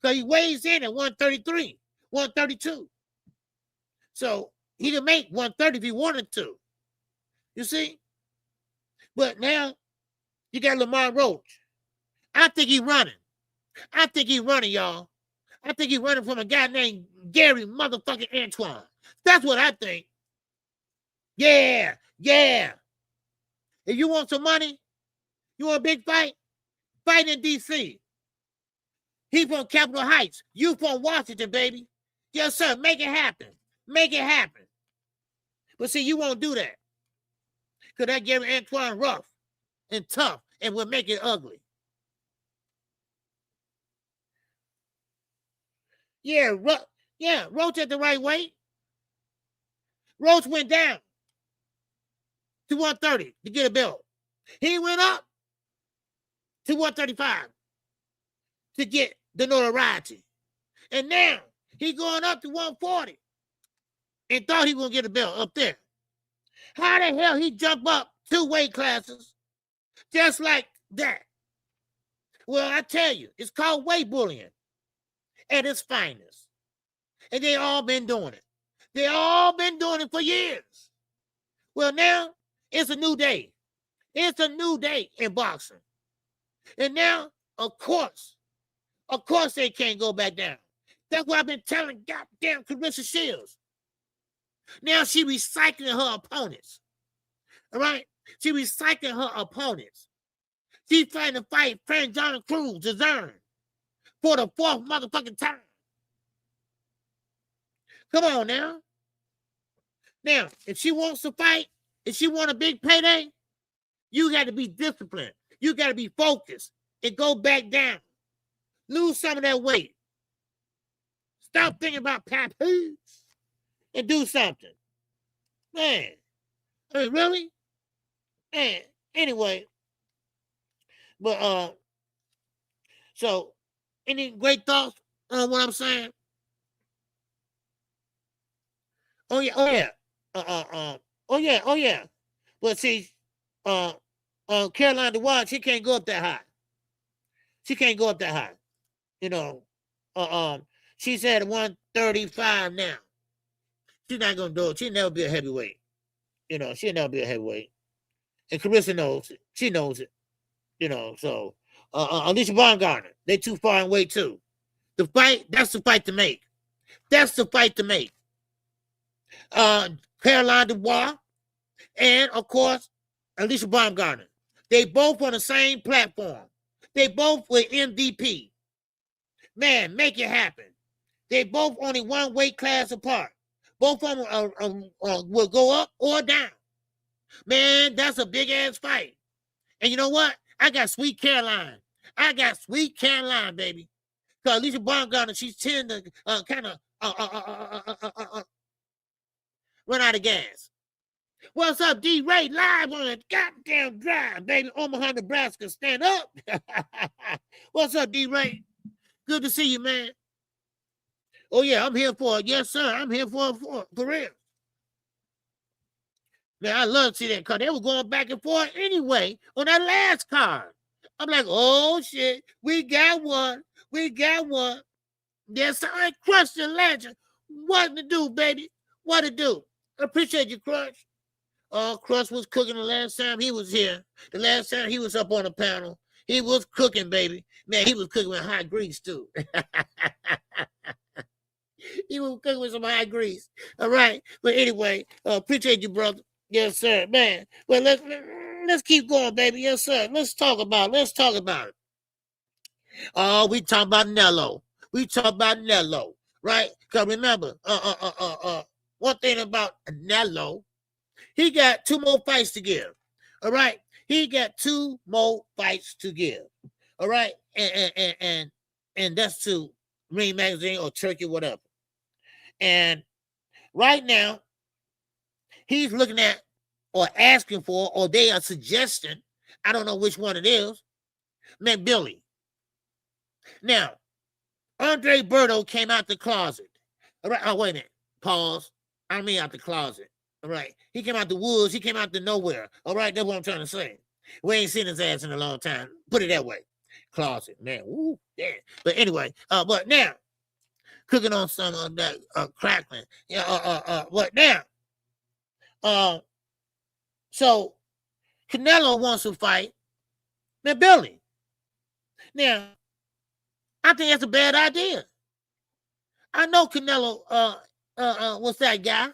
So he weighs in at 133, 132. So he can make 130 if he wanted to. You see? But now you got Lamont Roach. I think he's running. I think he's running, y'all. I think he's running from a guy named Gary motherfucking Antoine. That's what I think. Yeah, yeah. If you want some money, you want a big fight, fight in D.C. He from Capitol Heights. You from Washington, baby. Yes, sir. Make it happen. Make it happen. But see, you won't do that. Because that Gary Antoine rough and tough and will make it ugly. Yeah, Roach at the right weight. Roach went down to 130 to get a belt. He went up to 135 to get the notoriety. And now he's going up to 140 and thought he was going to get a belt up there. How the hell he jump up 2 weight classes just like that? Well, I tell you, it's called weight bullying at its finest. And they all been doing it. They all been doing it for years. Well, now it's a new day. It's a new day in boxing. And now, of course they can't go back down. That's what I've been telling goddamn Clarissa Shields. Now she recycling her opponents. All right? She recycling her opponents. She's trying to fight friend John Cruz, DAZN, for the 4th motherfucking time. Come on now. Now, if she wants to fight, if she want a big payday, you got to be disciplined. You got to be focused and go back down. Lose some of that weight. Stop thinking about papoose and do something. Man. I mean, really? Man, anyway. But, so, any great thoughts on what I'm saying? Oh yeah. But see, Caroline DeWitt, she can't go up that high. She can't go up that high. You know, she's at 135 now. She's not gonna do it. She'll never be a heavyweight. You know, she'll never be a heavyweight. And Carissa knows it. She knows it. You know, so Alicia Baumgartner, they too far in weight too. The fight, that's the fight to make. That's the fight to make. Caroline Dubois and, of course, Alicia Baumgartner. They both on the same platform. They both were MVP. Man, make it happen. They both only one weight class apart. Both of them will go up or down. Man, that's a big-ass fight. And you know what? I got Sweet Caroline. I got Sweet Caroline, baby. Because Alicia Baumgartner, she's tend to kind of run out of gas. What's up, D-Ray? Live on a goddamn drive, baby. Omaha, Nebraska. Stand up. What's up, D-Ray? Good to see you, man. Oh, yeah, I'm here for it. Yes, sir. I'm here for real. Man, I love to see that card. They were going back and forth anyway on that last card. I'm like, oh, shit. We got one. We got one. Yes, I crushed the legend. What to do, baby? What to do? I appreciate you, Crush. Crush was cooking the last time he was here. The last time he was up on the panel. He was cooking, baby. Man, he was cooking with high grease, too. He was cooking with some high grease. All right. But anyway, appreciate you, brother. Yes, sir. Man. Well, let's keep going, baby. Yes, sir. Let's talk about it. Oh, we talk about Nello. Right? Because remember, one thing about Nello, he got 2 more fights to give. All right? He got 2 more fights to give. All right? And that's to Ring Magazine or Turkey, whatever. And right now, he's looking at or asking for, or they are suggesting, I don't know which one it is, McBilly. Now, Andre Berto came out the closet. All right. Oh, wait a minute. Pause. I mean out the closet. All right. He came out the woods. He came out the nowhere. All right. That's what I'm trying to say. We ain't seen his ass in a long time. Put it that way. Closet, man. Woo, yeah. But anyway, but now, cooking on some of that crackling. Yeah, but now, so Canelo wants to fight McBilly. Now, I think that's a bad idea. I know Canelo was that guy.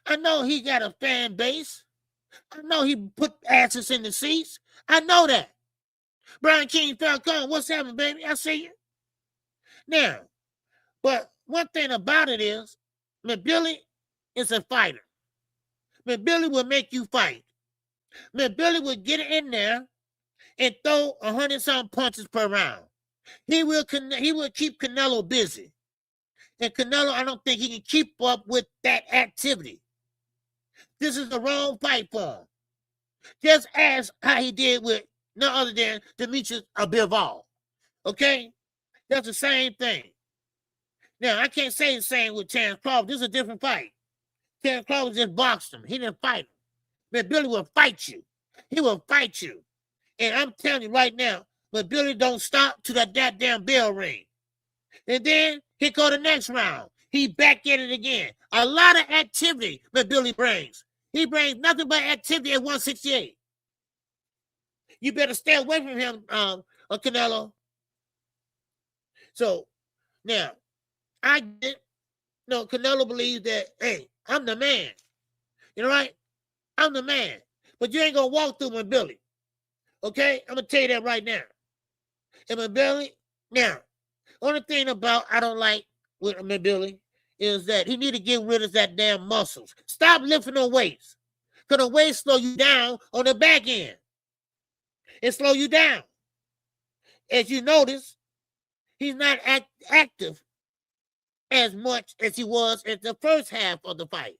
I know he got a fan base. I know he put asses in the seats. I know that. Brian King Falcon, what's happening, baby? I see you. Now, but one thing about it is, McBilly is a fighter. McBilly will make you fight. McBilly will get in there and throw 100-something punches per round. He will keep Canelo busy. And Canelo, I don't think he can keep up with that activity. This is the wrong fight for him. Just ask how he did with none other than Demetrius Bivol. Okay? That's the same thing. Now, I can't say the same with Terrence Crawford. This is a different fight. Terrence Crawford just boxed him. He didn't fight him. McBilly will fight you. He will fight you. And I'm telling you right now, McBilly don't stop to that goddamn bell ring. And then here go the next round. He back at it again. A lot of activity McBilly brings. He brings nothing but activity at 168. You better stay away from him, Canelo. So, now, I get, Canelo believes that, hey, I'm the man. You know, right? I'm the man. But you ain't going to walk through McBilly. Okay? I'm going to tell you that right now. And McBilly, now, only thing about I don't like with McBilly is that he need to get rid of that damn muscles. Stop lifting the weights. Because the weights slow you down on the back end. It slow you down. As you notice, he's not active as much as he was at the first half of the fight.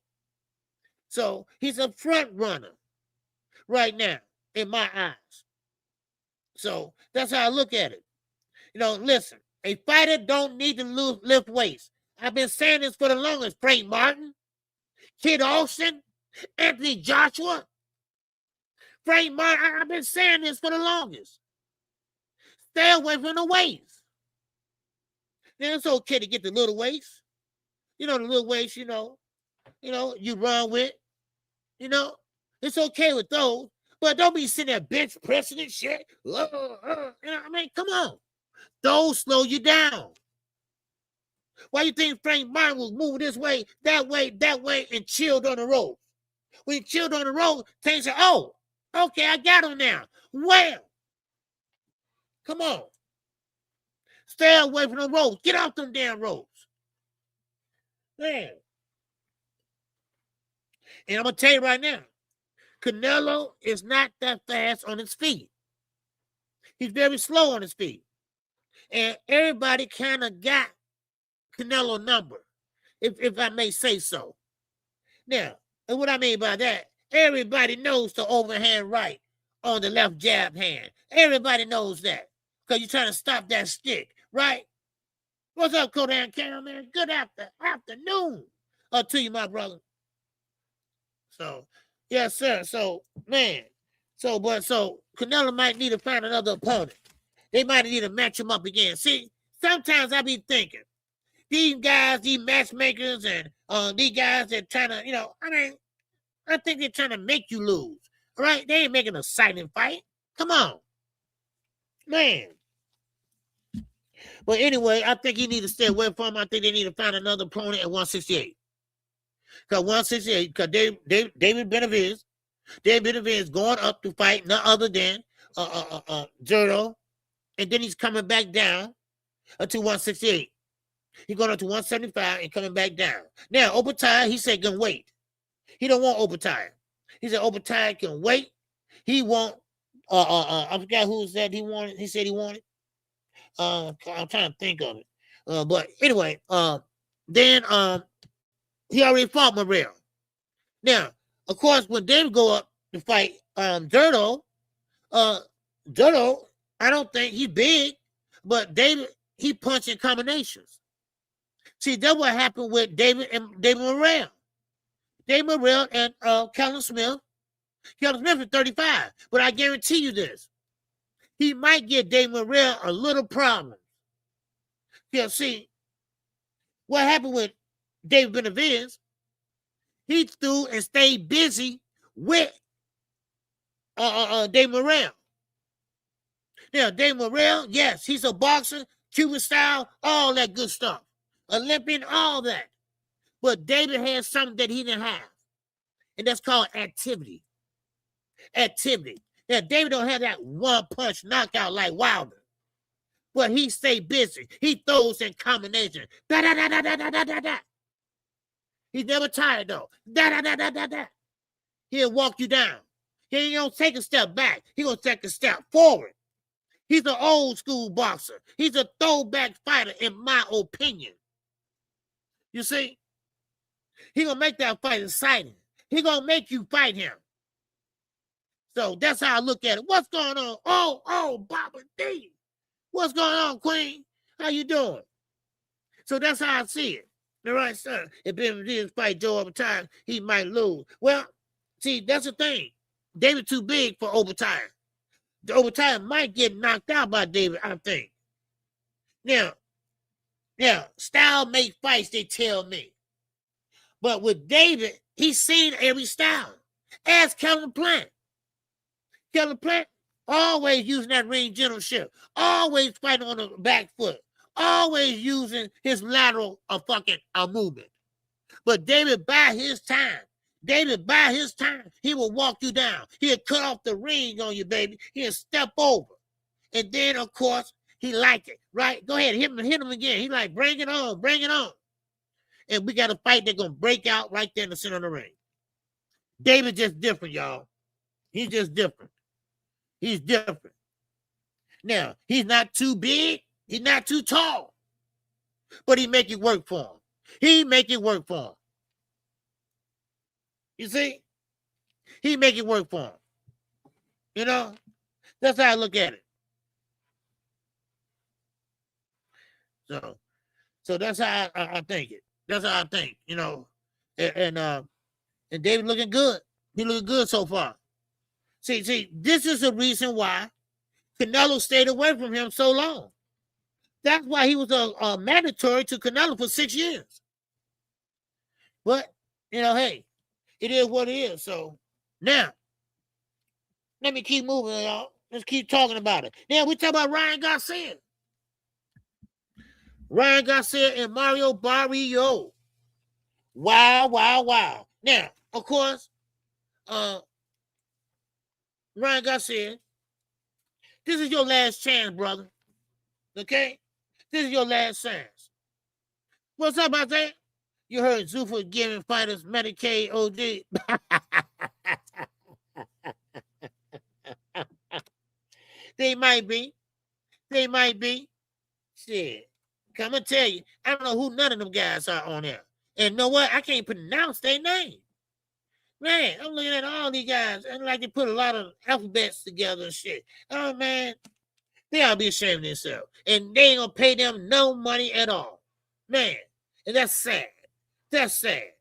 So he's a front runner right now, in my eyes. So that's how I look at it. Listen, a fighter don't need to lift weights. I've been saying this for the longest. Frank Martin, Kid Austin, Anthony Joshua. Frank Martin, I've been saying this for the longest. Stay away from the weights. Then it's okay to get the little weights. The little weights, you run with. It's okay with those. But don't be sitting there bench pressing and shit. Come on. Those slow you down. Why you think Frank Martin was moving this way, that way, and chilled on the road? When he chilled on the road, Tank said, oh, okay, I got him now. Well, come on. Stay away from the roads. Get off them damn roads. Man. And I'm going to tell you right now, Canelo is not that fast on his feet. He's very slow on his feet. And everybody kind of got Canelo number, if I may say so. Now, and what I mean by that, everybody knows the overhand right on the left jab hand. Everybody knows that because you're trying to stop that stick, right? What's up, Kodan Cam, man? Good afternoon to you, my brother. So, yes, sir. So, man, so Canelo might need to find another opponent. They might need to match him up again. See, sometimes I be thinking, these guys, these matchmakers, and these guys that trying to, I think they're trying to make you lose. All right? They ain't making a exciting fight. Come on. Man. But anyway, I think he need to stay away from him. I think they need to find another opponent at 168. Because 168, because David Benavidez going up to fight none other than Zerto. And then he's coming back down to 168. He's going up to 175 and coming back down. Now, Obataille, he said can wait. He don't want Obataille. He said Obataille can wait. He want, I forgot who said he wanted. He said he wanted. I'm trying to think of it. But anyway, then he already fought Morrell. Now, of course, when David go up to fight Zerto, I don't think he's big, but David, he punching combinations. See, that's what happened with David Morrell. David Morrell and Callum Smith. Callum Smith is 35, but I guarantee you this. He might get David Morrell a little problem. Yeah, see, what happened with David Benavidez, he threw and stayed busy with David Morrell. Now, David Morrell, yes, he's a boxer, Cuban style, all that good stuff. Olympian, all that. But David has something that he didn't have. And that's called activity. Activity. Now, David don't have that one-punch knockout like Wilder. But he stay busy. He throws in combination. Da-da-da-da-da-da-da-da. He's never tired, though. Da-da-da-da-da-da. He'll walk you down. He ain't gonna take a step back. He gonna take a step forward. He's an old school boxer. He's a throwback fighter, in my opinion. You see? He gonna make that fight exciting. He gonna make you fight him. So that's how I look at it. What's going on? Oh, Baba D. What's going on, Queen? How you doing? So that's how I see it. All right, sir. If Benavidez fight Joe Obataille, he might lose. Well, see, that's the thing. David too big for Obataille. The Obataille might get knocked out by David, I think. Now, style make fights, they tell me. But with David, he's seen every style. Ask Kevin Plant. Kevin Plant always using that ring generalship. Always fighting on the back foot. Always using his lateral movement. But David, by his time, he will walk you down. He'll cut off the ring on you, baby. He'll step over. And then, of course, he like it, right? Go ahead, hit him again. He like, bring it on. And we got a fight that's going to break out right there in the center of the ring. David just different, y'all. He's just different. He's different. Now, he's not too big. He's not too tall. But he make it work for him. You see? He make it work for him. You know? That's how I look at it. So that's how I think it. That's how I think, you know. And David looking good. He looking good so far. See, this is the reason why Canelo stayed away from him so long. That's why he was a mandatory to Canelo for 6 years. But, hey, it is what it is. So, now, let me keep moving, y'all. Let's keep talking about it. Now, we talk about Ryan Garcia. Ryan Garcia and Mario Barrio. Wow, wow, wow. Now, of course, Ryan Garcia, this is your last chance, brother. Okay? This is your last chance. What's up, Isaiah? You heard Zuffa giving fighters Medicaid OD. They might be. They might be. Shit. Come and tell you, I don't know who none of them guys are on there. And know what? I can't pronounce their name. Man, I'm looking at all these guys, and like they put a lot of alphabets together and shit. Oh, man. They ought to be ashamed of themselves. And they ain't gonna pay them no money at all. Man. And that's sad. That's sad.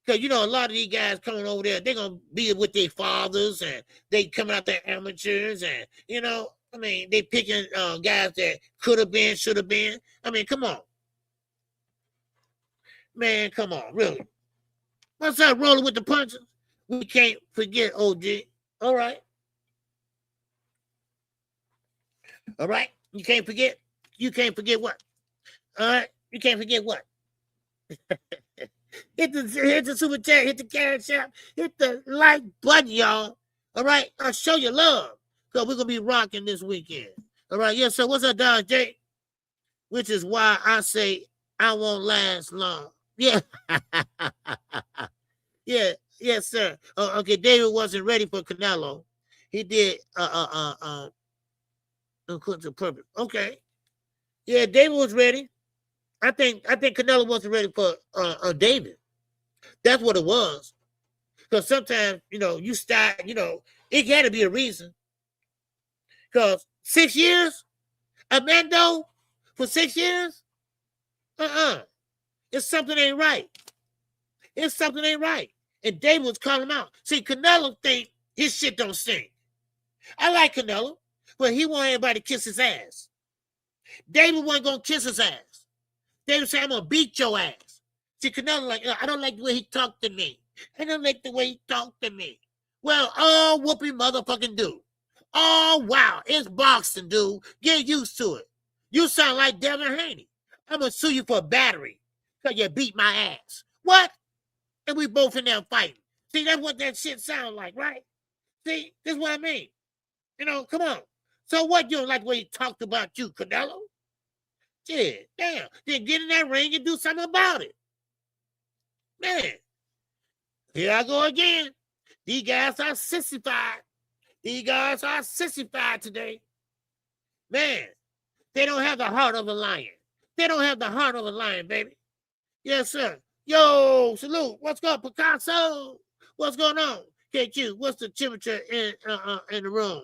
Because, you know, a lot of these guys coming over there, they're going to be with their fathers, and they coming out there amateurs, and, you know, I mean, they picking guys that could have been, should have been. I mean, come on. Man, come on, really. What's up, rolling with the punches? We can't forget OG. All right. All right. You can't forget. You can't forget what? All right. You can't forget what? hit the super chat, hit the carrot shop, hit the like button, y'all. All right. I'll show you love. Because we're going to be rocking this weekend. All right. Yes, sir. What's up, Don J? Which is why I say I won't last long. Yeah. Yeah. Yes, sir. Okay. David wasn't ready for Canelo. He did purpose. Okay. Yeah, David was ready. I think Canelo wasn't ready for David. That's what it was. Because sometimes, you know, you start, you know, it got to be a reason. Because 6 years, Amando, for 6 years, it's something ain't right. It's something ain't right. And David was calling him out. See, Canelo think his shit don't stink. I like Canelo, but he want everybody to kiss his ass. David wasn't going to kiss his ass. David said, I'm going to beat your ass. See, Canelo like, I don't like the way he talked to me. I don't like the way he talked to me. Well, oh, whoopee motherfucking do. Oh, wow, it's boxing, dude. Get used to it. You sound like Devin Haney. I'm going to sue you for battery because you beat my ass. What? And we both in there fighting. See, that's what that shit sound like, right? See, this is what I mean. You know, come on. So what, you don't like the way he talked about you, Canelo? Shit, damn. Then get in that ring and do something about it. Man, here I go again. These guys are sissified. These guys are sissified today. Man, they don't have the heart of a lion. They don't have the heart of a lion, baby. Yes, sir. Yo, salute. What's going on, Picasso? What's going on? KQ, what's the temperature in the room?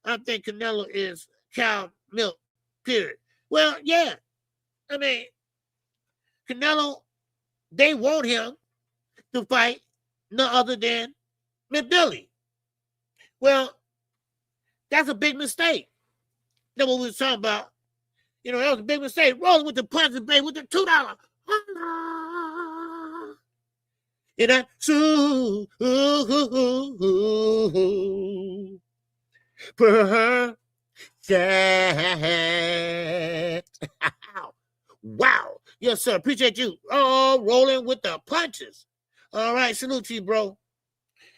I think Canelo is cow milk, period. Well, yeah. I mean, Canelo, they want him to fight no other than Billy. Well, that's a big mistake. That's what we were talking about. You know, that was a big mistake. Rolling with the punches, baby, with the $2. You know, perfect. Wow. Yes, sir. Appreciate you. Oh, rolling with the punches. All right. Salute to you, bro.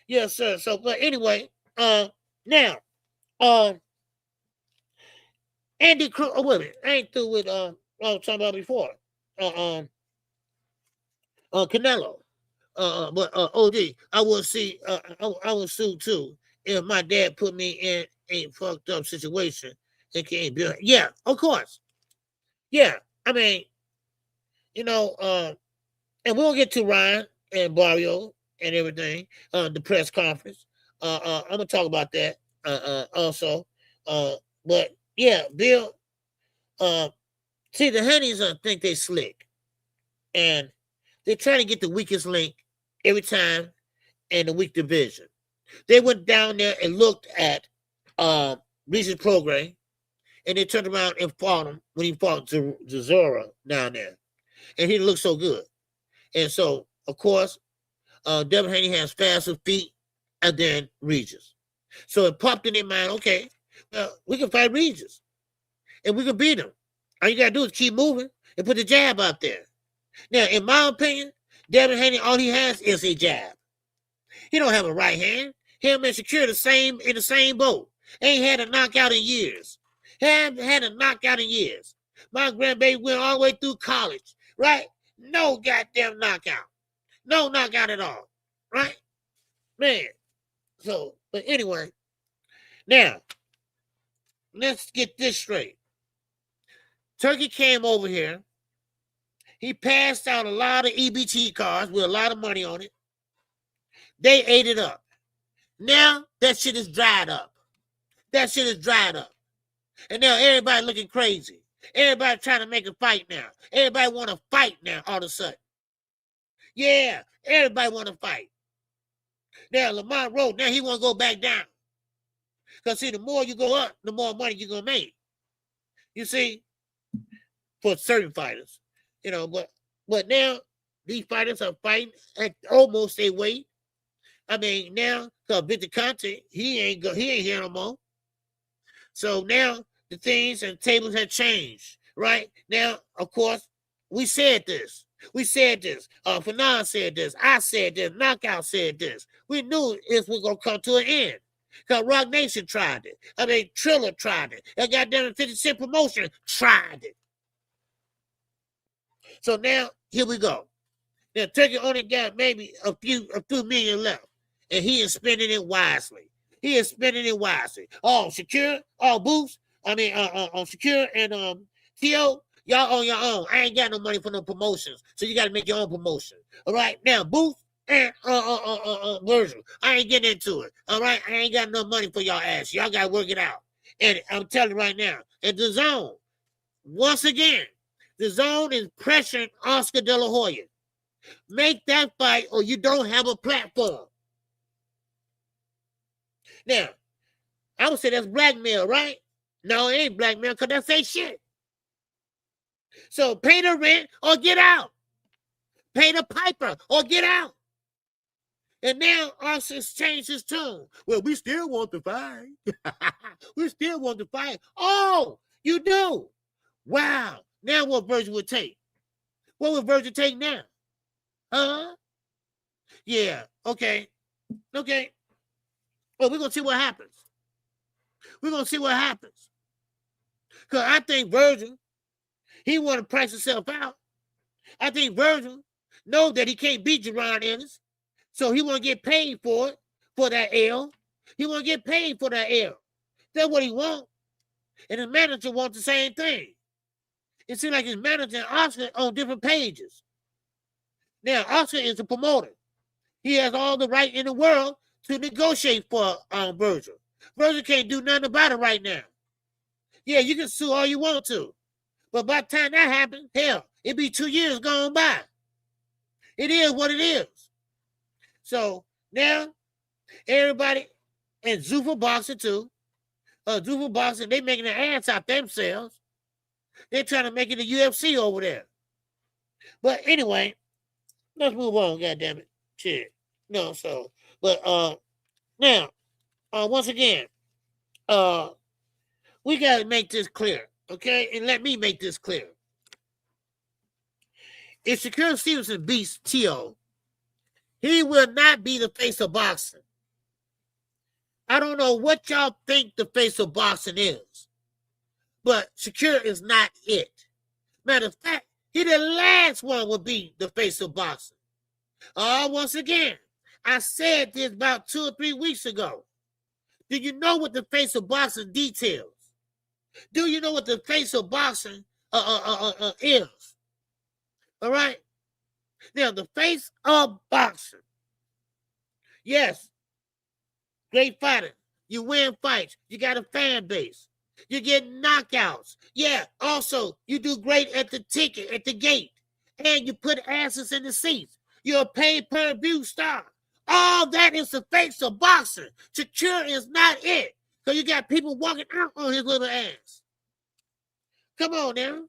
Yes, sir. So, but anyway, now, Andy Cruz. Oh, wait a minute. I ain't through with I was talking about before. Canelo. But OD, I will see. I will sue too if my dad put me in a fucked up situation. It can't be. Yeah, of course. Yeah, I mean, you know, and we'll get to Ryan and Barrio and everything. The press conference. I'm gonna talk about that. Also. But yeah, Bill. See, the Honeys think they slick, and they try to get the weakest link every time in the weak division. They went down there and looked at Reese's program, and they turned around and fought him when he fought Zora down there. And he looked so good. And so, of course, Devin Haney has faster feet than Regis. So it popped in their mind, okay, we can fight Regis. And we can beat him. All you got to do is keep moving. and put the jab out there. Now, in my opinion, Devin Haney, all he has is a jab. He don't have a right hand. Him and Shakur in the same boat. Ain't had a knockout in years. Haven't had a knockout in years. My grandbaby went all the way through college, right? No goddamn knockout. No knockout at all, right? Man. So, but anyway, now, let's get this straight. Turkey came over here. He passed out a lot of EBT cards with a lot of money on it. They ate it up. Now, that shit is dried up. That shit is dried up. And now everybody looking crazy. Everybody trying to make a fight now. Everybody want to fight now all of a sudden. Yeah, everybody want to fight. Now, Lamont Road, now he want to go back down. Because, see, the more you go up, the more money you're going to make. You see, for certain fighters. You know, but now these fighters are fighting at almost their weight. I mean, now, because Victor Conte, he ain't here no more. So now the things and tables have changed, right? Now, of course, we said this. Fanon said this. I said this. Knockout said this. We knew it was going to come to an end. Because Rock Nation tried it. I mean, Triller tried it. That goddamn 50 Cent Promotion tried it. So now, here we go. Now, Turkey only got maybe a few million left. And he is spending it wisely. Oh, Shakur, Boost, Shakur and T.O., y'all on your own. I ain't got no money for no promotions. So you got to make your own promotion. All right? Now, Boost and Virgil, I ain't getting into it. All right? I ain't got no money for y'all ass. Y'all got to work it out. And I'm telling you right now, at the zone, once again, the zone is pressuring Oscar De La Hoya. Make that fight or you don't have a platform. Now, I would say that's blackmail, right? No, it ain't blackmail because that's ain't shit. So pay the rent or get out. Pay the piper or get out. And now Oscar's changed his tune. Well, we still want to fight. We still want to fight. Oh, you do? Wow. Now what Virgil would take? What would Virgil take now? Yeah, okay. Well, we're going to see what happens. Because I think Virgil, he want to price himself out. I think Virgil knows that he can't beat Jerron Ennis. So he want to get paid for it, for that L. He want to get paid for that L. That's what he want. And the manager wants the same thing. It seems like his manager and Oscar on different pages. Now, Oscar is the promoter. He has all the right in the world to negotiate for Virgil. Virgil can't do nothing about it right now. Yeah, you can sue all you want to. But by the time that happens, hell, it'd be 2 years gone by. It is what it is. So now, everybody, and Zuffa Boxing too. Zuffa Boxing, they making an ass out themselves. They're trying to make it the UFC over there. But anyway, let's move on, goddammit. Shit. No, so, but now, once again, we got to make this clear, okay? And let me make this clear. If Shakur Stevenson beats T.O., he will not be the face of boxing. I don't know what y'all think the face of boxing is, but Shakur is not it. Matter of fact, he the last one will be the face of boxing. Once again, I said this about 2 or 3 weeks ago. Do you know what the face of boxing details? Do you know what the face of boxing is? All right? Now, the face of boxing. Yes, great fighter. You win fights. You got a fan base. You get knockouts. Yeah, also, you do great at the ticket, at the gate. And you put asses in the seats. You're a pay-per-view star. All that is the face of boxing. Shakur is not it. Because you got people walking out on his little ass. Come on now.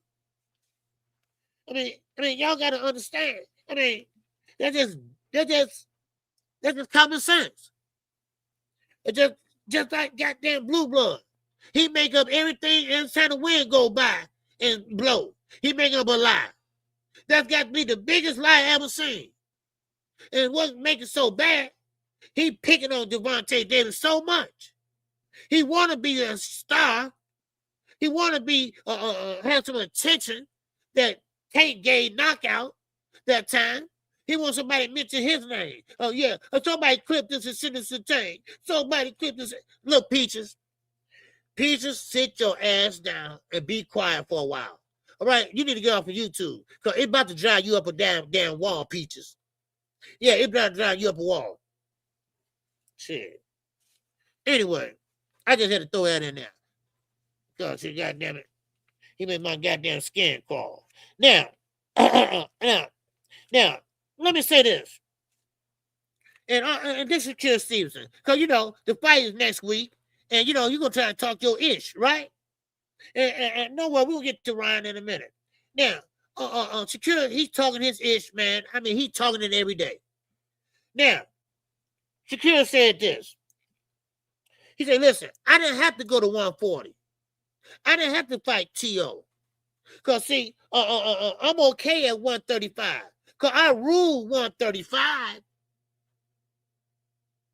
I mean, y'all got to understand. I mean, that's just common sense. It's just like goddamn Blue Blood. He make up everything every time the wind go by and blow. He making up a lie. That's got to be the biggest lie I ever seen. And what's making it so bad, he picking on Gervonta Davis so much. He want to be a star. He want to be have some attention that Tank gave knockout that time. He wants somebody to mention his name. Oh, yeah. Somebody clip this and send this to Tank. Somebody clip this. Look, Peaches. Peaches, sit your ass down and be quiet for a while. All right? You need to get off of YouTube because it's about to drive you up a damn wall, Peaches. Yeah, it's about to drive you up a wall. Shit. Anyway, I just had to throw that in there. Because, goddamn it, he made my goddamn skin crawl. Now, now, let me say this. And this is Kill Stevenson. Because, the fight is next week. And, you're going to try to talk your ish, right? And no way, we'll get to Ryan in a minute. Now, Shakur, he's talking his ish, man. I mean, he's talking it every day. Now, Shakur said this. He said, listen, I didn't have to go to 140. I didn't have to fight T.O. Because, see, I'm okay at 135. Because I rule 135.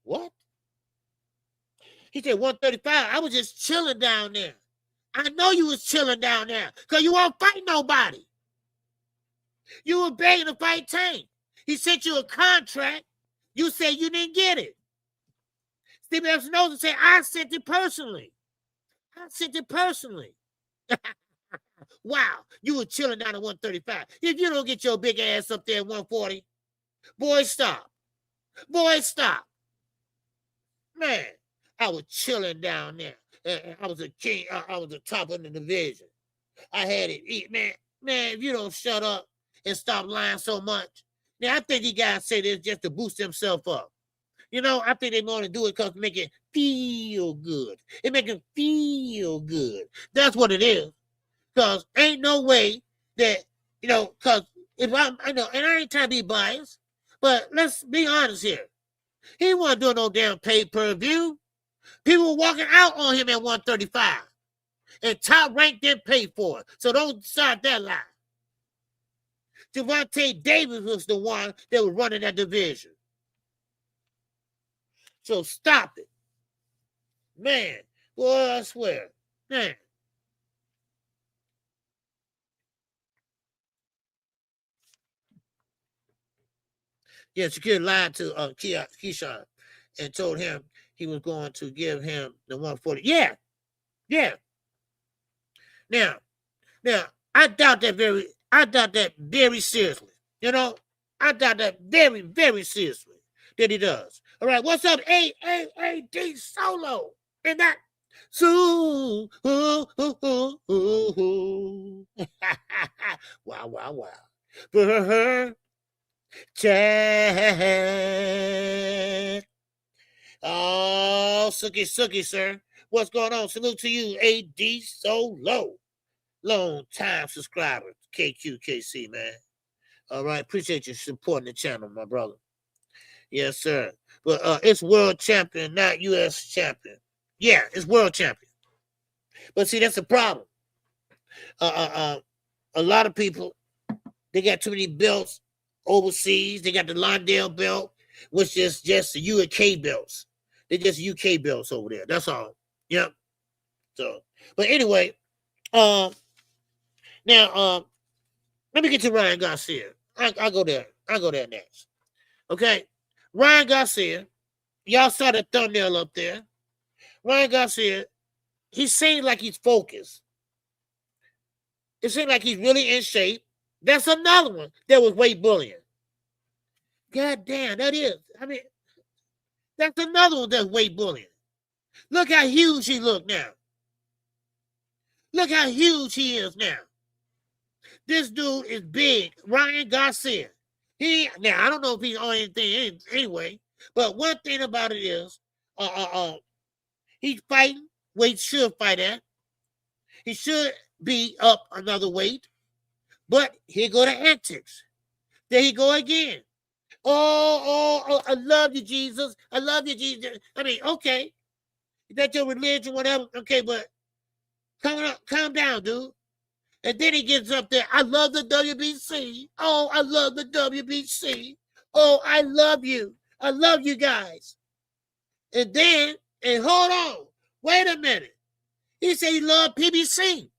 What? He said 135. I was just chilling down there. I know you was chilling down there because you won't fight nobody. You were begging to fight Tank. He sent you a contract. You said you didn't get it. Stephen F. Snowden said, I sent it personally. I sent it personally. Wow, you were chilling down at 135. If you don't get your big ass up there at 140, boy, stop. Boy, stop. Man, I was chilling down there. I was a king. I was the top of the division. I had it eat. Man, if you don't shut up and stop lying so much. Now, I think these guys say this just to boost themselves up. I think they want to do it because it make it feel good. It make it feel good. That's what it is. Because ain't no way that, because if I know, and I ain't trying to be biased, but let's be honest here. He wasn't doing no damn pay-per-view. People were walking out on him at 135. And Top Rank didn't pay for it. So don't start that lie. Gervonta Davis was the one that was running that division. So stop it. Man, boy, I swear. Man. Yeah, Shakur lied to Keyshawn and told him he was going to give him the 140. Yeah. Now, I doubt that very seriously. I doubt that very, very seriously that he does. All right, what's up, AAAD Solo? And that wow. For her chat. Oh, Sookie, sir. What's going on? Salute to you, AD Solo. Long time subscriber to KQKC, man. All right, appreciate you supporting the channel, my brother. Yes, sir. But it's world champion, not U.S. champion. Yeah, it's world champion. But see, that's the problem. A lot of people, they got too many belts overseas. They got the Londale belt, which is just the UK belts. They're just UK belts over there. That's all. Yep. So, but anyway, now let me get to Ryan Garcia. I'll go there. I'll go there next. Okay. Ryan Garcia, y'all saw the thumbnail up there. Ryan Garcia, he seems like he's focused. It seems like he's really in shape. That's another one that was weight bullying. God damn, that is. I mean, that's another one that's weight bullying. Look how huge he look now. Look how huge he is now. This dude is big. Ryan Garcia. Now, I don't know if he's on anything anyway, but one thing about it is, he's fighting where he should fight at. He should be up another weight, but here go the antics. There he go again. Oh, I love you, Jesus. I love you, Jesus. I mean, okay. That's your religion, whatever. Okay, but calm down, dude. And then he gets up there. I love the WBC. Oh, I love the WBC. Oh, I love you. I love you guys. And hold on. Wait a minute. He said he loved PBC.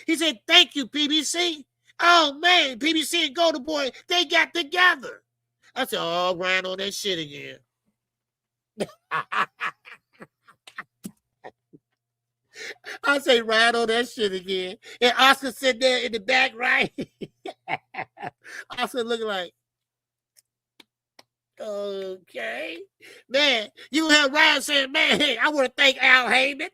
He said, thank you, PBC. Oh, man, PBC and Golden Boy, they got together. I said, oh, Ryan on that shit again. I say Ryan on that shit again. And Oscar sitting there in the back, right? Oscar looking like, okay. Man, you have Ryan saying, man, hey, I want to thank Al Heyman.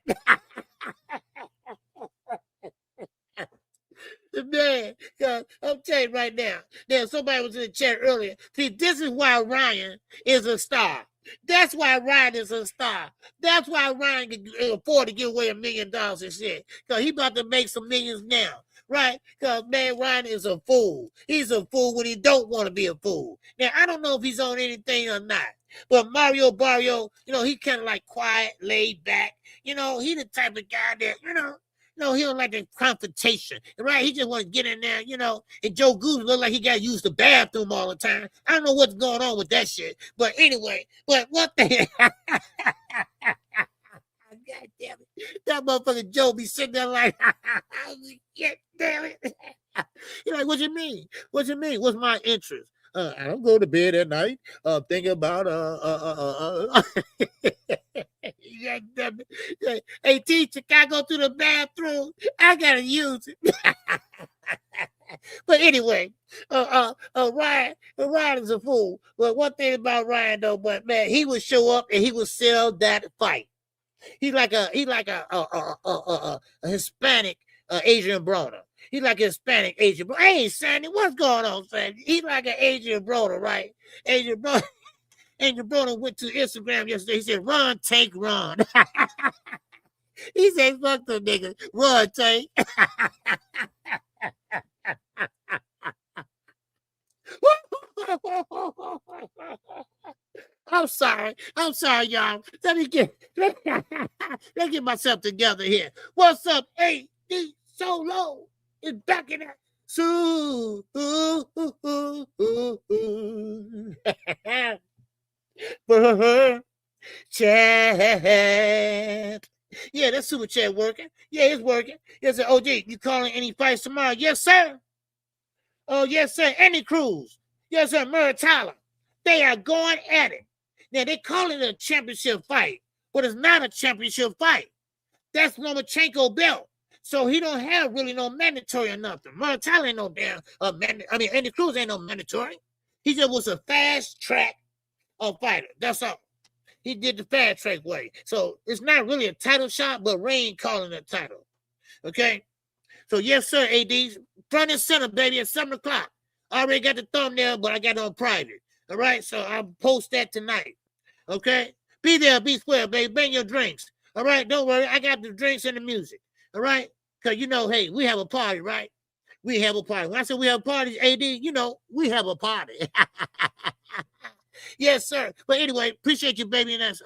Man, I'm telling you right now. Somebody was in the chat earlier. See, this is why Ryan is a star. That's why Ryan is a star. That's why Ryan can afford to give away $1 million and shit. Because he about to make some millions now. Right? Because, man, Ryan is a fool. He's a fool when he don't want to be a fool. Now, I don't know if he's on anything or not. But Mario Barrio, he kind of like quiet, laid back. He the type of guy that, he don't like the confrontation, right? He just want to get in there, and Joe Goose look like he got to use the bathroom all the time. I don't know what's going on with that shit. But anyway, one thing. God damn it. That motherfucker Joe be sitting there like, God damn it. You're like, what you mean? What you mean? What's my interest? I don't go to bed at night thinking about hey teacher, can I go to the bathroom? I gotta use it. But anyway, Ryan is a fool. But one thing about Ryan though, but man, he would show up and he would sell that fight. He like a Hispanic Adrian Broner. He like a Hispanic Adrian Broner. Hey, Sandy, what's going on, Sandy? He like an Adrian Broner, right? Adrian Broner went to Instagram yesterday. He said, run, Tank, run. He said, fuck the nigga. Run, Tank. I'm sorry, y'all. Let me get myself together here. What's up, AD Solo? Is back in that. Chat. Yeah, that super chat working. Yeah, it's working. Yes, sir. OG, you calling any fights tomorrow? Yes, sir. Oh, yes, sir. Any Cruz. Yes, sir. Murray Tyler. They are going at it. Now, they call it a championship fight, but it's not a championship fight. That's Lomachenko belt. So he don't have really no mandatory or nothing. Murray Tyler ain't no damn Andy Cruz ain't no mandatory. He just was a fast track fighter. That's all. He did the fast track way. So it's not really a title shot, but Rain calling it a title. Okay? So yes, sir, ADs. Front and center, baby, at 7 o'clock. I already got the thumbnail, but I got it on private. All right? So I'll post that tonight. Okay? Be there, be square, baby. Bring your drinks. All right? Don't worry. I got the drinks and the music. All right? Because, hey, we have a party, right? We have a party. When I say we have parties, AD, we have a party. Yes, sir. But anyway, appreciate you, baby, and that's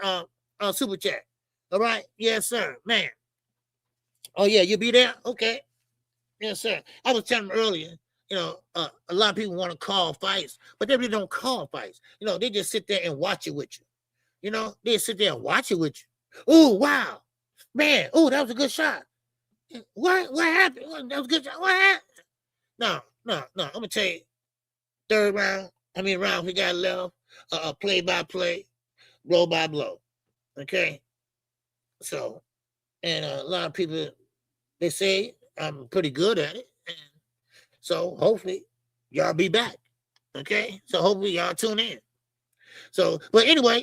super chat. All right? Yes, sir. Man. Oh, yeah, you be there? Okay. Yes, sir. I was telling them earlier, a lot of people want to call fights, but they really don't call fights. They just sit there and watch it with you. They sit there and watch it with you. Oh, wow. Man, oh, that was a good shot. What happened? That was a good shot. What happened? No. I'm going to tell you. Third round, how many rounds we got left? Play by play, blow by blow. Okay? So, and a lot of people, they say I'm pretty good at it. And so hopefully y'all be back. Okay? So hopefully y'all tune in. So, but anyway,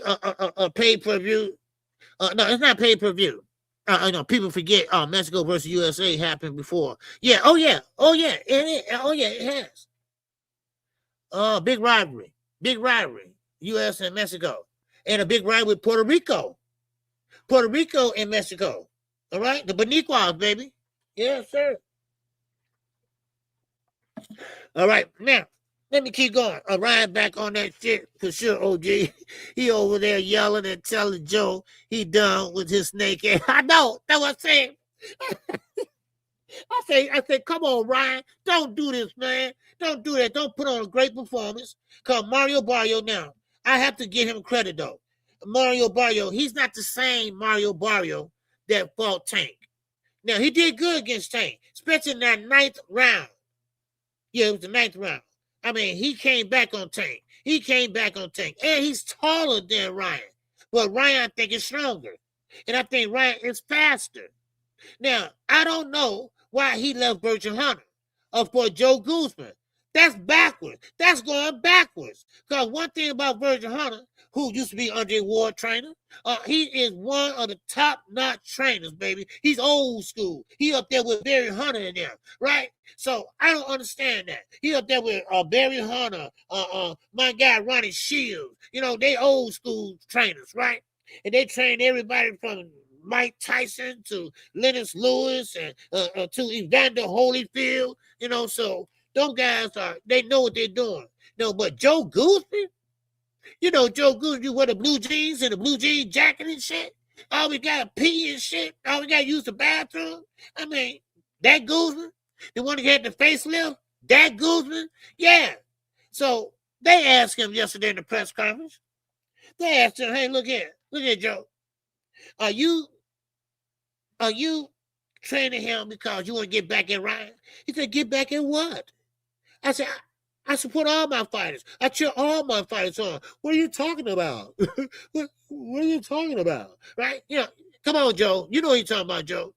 pay-per-view. No, it's not pay-per-view. People forget Mexico versus USA happened before. Yeah, it has. Big rivalry. U.S. and Mexico. And a big rivalry with Puerto Rico. Puerto Rico and Mexico. All right? The Boniquas, baby. Yes, sir. All right. Now, let me keep going. Ryan back on that shit for sure, OG. He over there yelling and telling Joe he done with his snake. I know. That's what I'm saying. I say, come on, Ryan. Don't do this, man. Don't do that. Don't put on a great performance. Because Mario Barrio now, I have to give him credit, though. Mario Barrio, he's not the same Mario Barrio that fought Tank. Now, he did good against Tank, especially in that 9th round. Yeah, it was the 9th round. I mean, he came back on Tank. And he's taller than Ryan. But Ryan, I think, is stronger. And I think Ryan is faster. Now, I don't know why he left Virgin Hunter for Joe Guzman. That's backwards. That's going backwards. Because one thing about Virgin Hunter, who used to be Andre Ward trainer, he is one of the top-notch trainers, baby. He's old school. He up there with Barry Hunter in there, right? So I don't understand that. He up there with Barry Hunter, my guy Ronnie Shields. You know, they old school trainers, right? And they train everybody from Mike Tyson to Lennox Lewis and to Evander Holyfield, you know, so those guys they know what they're doing. No, but Joe Guzman, you know, Joe Guzman, you wear the blue jeans and the blue jean jacket and shit. All we got to pee and shit. All we got to use the bathroom. I mean, that Guzman, the one that had the facelift, that Guzman, yeah. So they asked him yesterday in the press conference. They asked him, hey, look here, Joe. Are you training him because you want to get back at Ryan? He said, get back at what? I said, I support all my fighters. I cheer all my fighters on. What are you talking about? what are you talking about? Right? You know, come on, Joe. You know what you're talking about, Joe.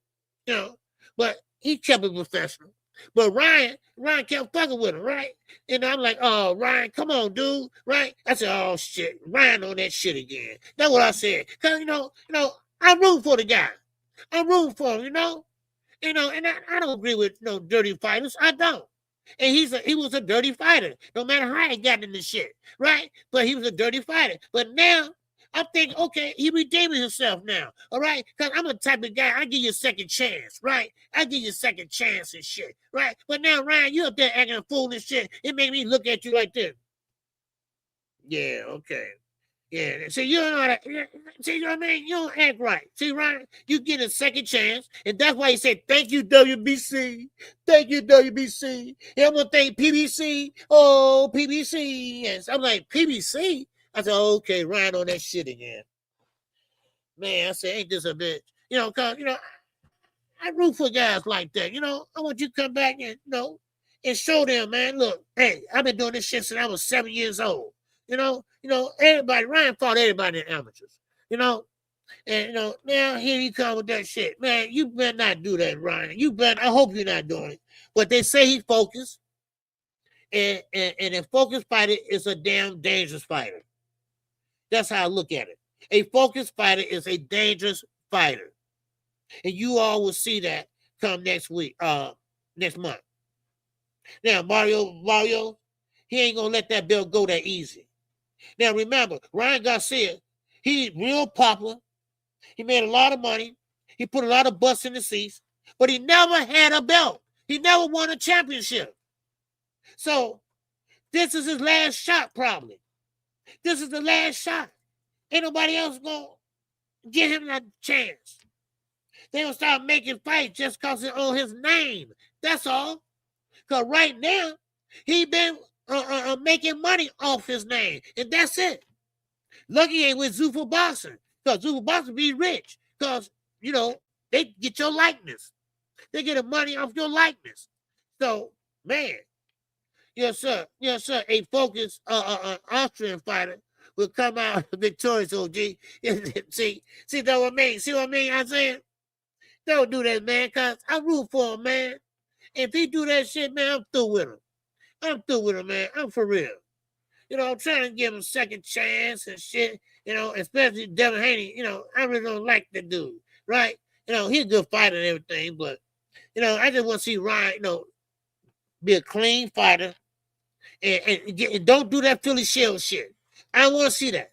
You know, but he kept it professional. But Ryan kept fucking with him, right? And I'm like, oh, Ryan, come on, dude, right? I said, oh, shit, Ryan on that shit again. That's what I said. Because, you know, I'm rooting for the guy. I'm rooting for him, you know, and I don't agree with dirty fighters. I don't. And he was a dirty fighter, no matter how he got in the shit, right? But he was a dirty fighter. But now I'm thinking, okay, he redeeming himself now, all right? Because I'm the type of guy, I give you a second chance, right? I give you a second chance and shit, right? But now, Ryan, you up there acting a fool and shit. It made me look at you like this. Yeah, okay. Yeah, see, you don't know that. See, you know what I mean? You don't act right. See, Ryan, you get a second chance, and that's why he said, thank you, WBC. Thank you, WBC. And I'm going to thank PBC. Oh, PBC. Yes, I'm like, PBC? I said, oh, okay, Ryan on that shit again. Man, I said, ain't this a bitch? You know, because, you know, I root for guys like that. You know, I want you to come back and, you know, and show them, man, look, hey, I've been doing this shit since I was 7 years old. You know, everybody, Ryan fought everybody in amateurs, you know, and, you know, now here you come with that shit. Man, you better not do that, Ryan. I hope you're not doing it. But they say he's focused, and a focused fighter is a damn dangerous fighter. That's how I look at it. A focused fighter is a dangerous fighter. And you all will see that come next month. Now, Mario, he ain't going to let that belt go that easy. Now, remember, Ryan Garcia, he's real popular. He made a lot of money. He put a lot of butts in the seats, but he never had a belt. He never won a championship. So this is his last shot, probably. This is the last shot. Ain't nobody else going to give him that chance. They going to start making fights just because it's on his name. That's all. Because right now, he been making money off his name, and that's it. Lucky ain't with Zuffa Boxing, because Zuffa Boxing be rich, because, you know, they get your likeness. They get the money off your likeness. So, man, yes, sir, a focused Austrian fighter will come out victorious, OG. See what I mean? See what I mean? I'm saying, don't do that, man, because I root for him, man. If he do that shit, man, I'm through with him. Man. I'm for real. You know, I'm trying to give him a second chance and shit, you know, especially Devin Haney. You know, I really don't like the dude, right? You know, he's a good fighter and everything, but, you know, I just want to see Ryan, you know, be a clean fighter and don't do that Philly shell shit. I don't want to see that.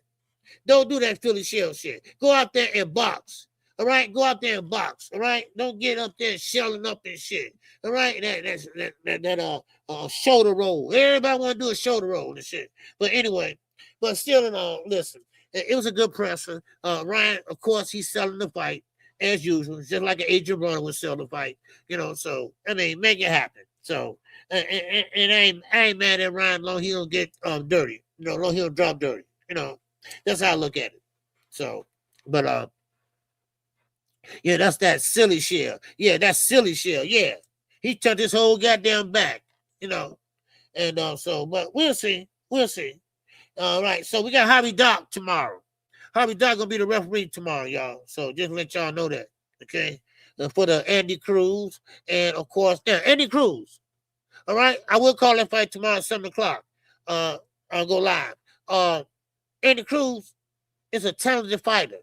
Don't do that Philly shell shit. Go out there and box. All right, go out there and box. All right, don't get up there shelling up and shit. All right, that shoulder roll. Everybody want to do a shoulder roll and shit. But anyway, but still in all, listen, it was a good presser. Ryan, of course, he's selling the fight, as usual. It's just like an Adrian Broner would sell the fight, So I mean, make it happen. So and I ain't mad at Ryan long he don't get dirty, long he don't drop dirty, That's how I look at it. So, but yeah, that's that silly shell. Yeah, that's silly shell. Yeah, he turned his whole goddamn back, And so, but we'll see. All right, so we got Harvey Dock tomorrow. Harvey Dock gonna be the referee tomorrow, y'all. So just let y'all know that, okay? For the Andy Cruz and of course, Andy Cruz. All right, I will call that fight tomorrow at 7:00. I'll go live. Andy Cruz is a talented fighter.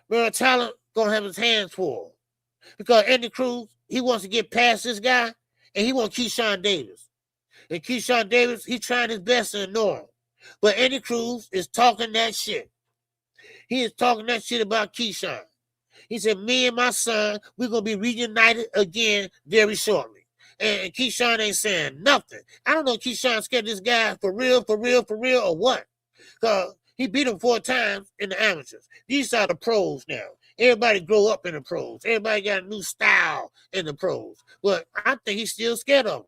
Real talent gonna have his hands full because Andy Cruz he wants to get past this guy and he wants Keyshawn Davis. And Keyshawn Davis he trying his best to ignore him. But Andy Cruz is talking that shit. He is talking that shit about Keyshawn. He said, me and my son, we're going to be reunited again very shortly. And Keyshawn ain't saying nothing. I don't know if Keyshawn scared this guy for real, or what. Because he beat him 4 times in the amateurs. These are the pros now. Everybody grow up in the pros. Everybody got a new style in the pros. But I think he's still scared of him.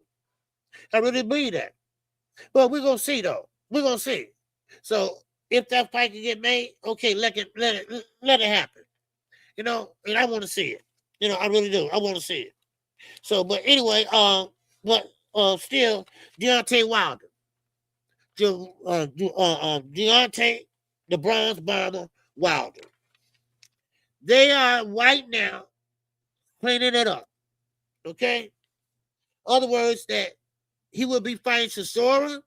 I really believe that. But we're going to see, though. We're going to see. So if that fight can get made, okay, let it happen. And I want to see it. I really do. I want to see it. So, but anyway, still, Deontay Wilder. Deontay, the Bronze Bomber Wilder. They are right now cleaning it up. Okay? Other words, that he will be fighting Chisora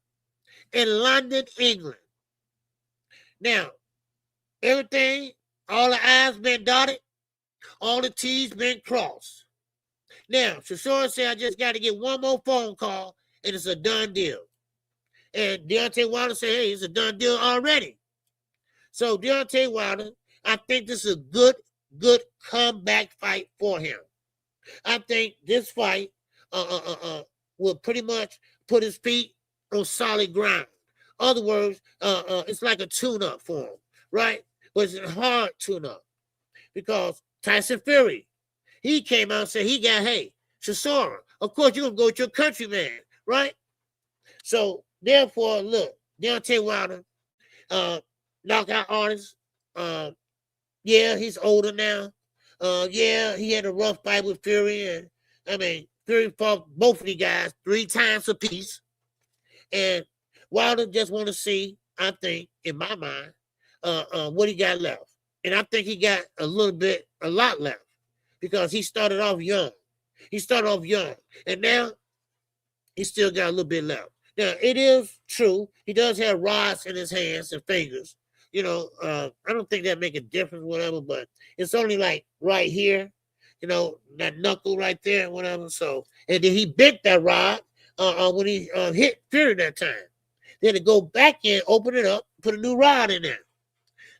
in London, England. Now, everything, all the I's been dotted, all the T's been crossed. Now, Chisora said, I just got to get one more phone call, and it's a done deal. And Deontay Wilder said, hey, it's a done deal already. So, Deontay Wilder, I think this is a good comeback fight for him. I think this fight will pretty much put his feet on solid ground. Other words, it's like a tune-up for him, right? But it's a hard tune-up because Tyson Fury, he came out and said he got, hey, Chisora, of course you're going to go with your countryman, right? So, therefore, look, Deontay Wilder, knockout artist, yeah, he's older now. Yeah, he had a rough fight with Fury, and I mean, Fury fought both of these guys 3 times apiece, and Wilder just want to see, I think, in my mind, what he got left. And I think he got a lot left because he started off young. And now he still got a little bit left. Now, it is true. He does have rods in his hands and fingers. I don't think that make a difference, whatever, but it's only like right here, that knuckle right there, whatever. So, and then he bent that rod when he hit Fury that time. Then to go back in, open it up, put a new rod in there.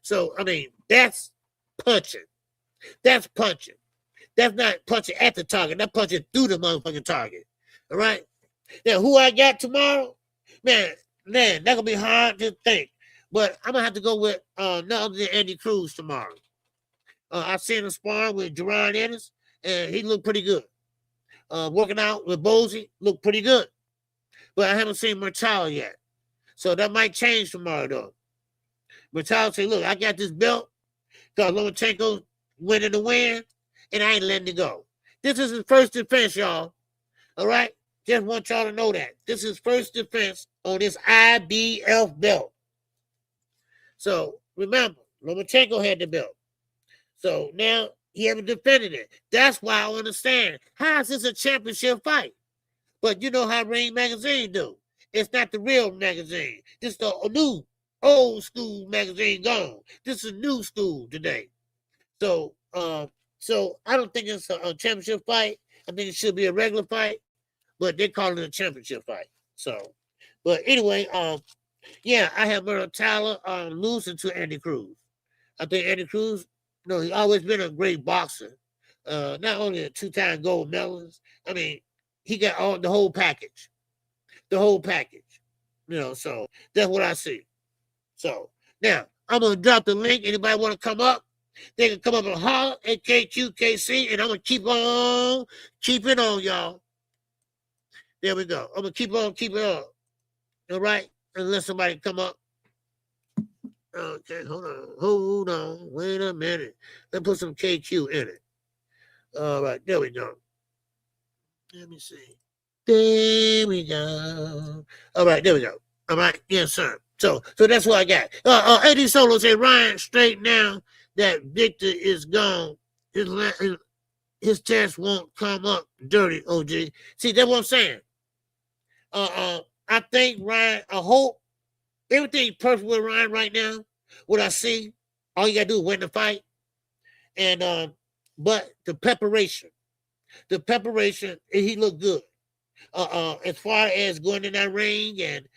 So, I mean, that's punching. That's punching. That's not punching at the target. That's punching through the motherfucking target. All right? Now, who I got tomorrow? Man, that's going to be hard to think. But I'm going to have to go with none other than Andy Cruz tomorrow. I seen him sparring with Jerron Ennis, and he looked pretty good. Working out with Bozy looked pretty good. But I haven't seen Machado yet. So that might change tomorrow, though. Machado say, look, I got this belt because Lomachenko went in the win, and I ain't letting it go. This is his first defense, y'all. All right? Just want y'all to know that. This is first defense on this IBF belt. So, remember, Lomachenko had the belt. So, now he haven't defended it. That's why I understand. How is this a championship fight? But you know how Ring Magazine do. It's not the real magazine. This is the new, old school magazine gone. This is new school today. So I don't think it's a championship fight. I think it should be a regular fight, but they call it a championship fight. So, but anyway, yeah, I have Murdo Tyler losing to Andy Cruz. I think Andy Cruz, he's always been a great boxer. Not only a 2-time gold medalist. I mean, he got the whole package. The whole package. So that's what I see. So now I'm gonna drop the link. Anybody want to come up They can come up and holler at KQKC, and I'm gonna keep it on, y'all. There we go. I'm gonna keep it on. All right, unless somebody come up. Okay, hold on. Wait a minute. Let's put some KQ in it. All right, there we go. Let me see. There we go. All right, there we go. All right, yes, sir. So that's what I got. Eddie Solo said, Ryan, straight now that Victor is gone, his test won't come up dirty, OG. See, that's what I'm saying. I think Ryan, I hope everything's perfect with Ryan right now. What I see, all you gotta do is win the fight. And but the preparation, he looked good. As far as going in that ring and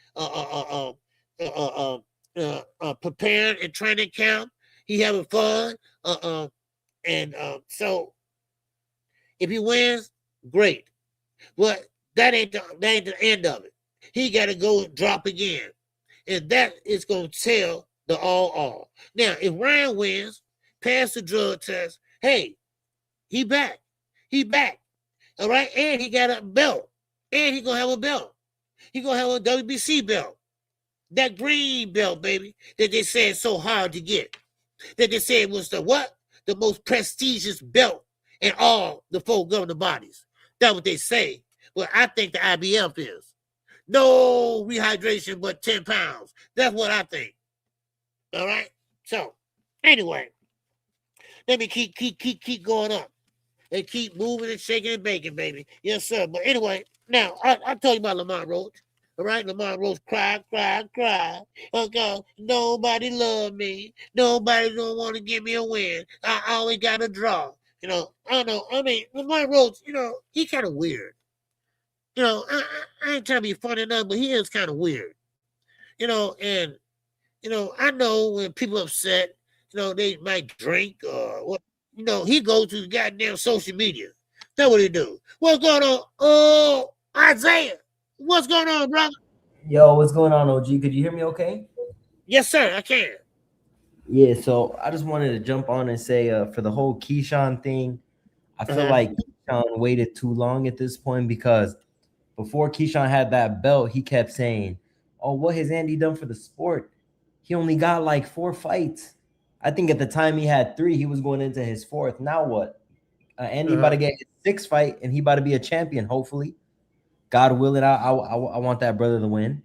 preparing and training camp, he having fun. So if he wins, great. But that ain't the end of it. He got to go and drop again, and that is going to tell the all. Now, if Ryan wins, pass the drug test, hey, he back. All right, and he got a belt, and he gonna have a belt. He gonna have a WBC belt, that green belt, baby, that they said is so hard to get. That they said was the most prestigious belt in all the four governing bodies. That's what they say. Well, I think the IBF is. No rehydration but 10 pounds. That's what I think. All right. So anyway, let me keep going up and keep moving and shaking and baking, baby. Yes, sir. But anyway, now I told you about Lamont Roach. All right, Lamont Roach cry. Okay, nobody love me. Nobody don't want to give me a win. I always got a draw. You know, I don't know. I mean, Lamont Roach, you know, he kind of weird. You know, I ain't trying to be funny enough, but he is kind of weird. You know, and, you know, I know when people upset, you know, they might drink or what. You know, he goes to the goddamn social media. That's what he do. What's going on? Oh, Isaiah. What's going on, brother? Yo, what's going on, OG? Could you hear me okay? Yes, sir, I can. Yeah, so I just wanted to jump on and say for the whole Keyshawn thing, I feel like Keyshawn waited too long at this point because before Keyshawn had that belt, he kept saying, oh, what has Andy done for the sport? He only got like 4 fights. I think at the time he had 3. He was going into his 4th. Now what? Andy about to get his 6th fight, and he about to be a champion, hopefully. God willing, I want that brother to win.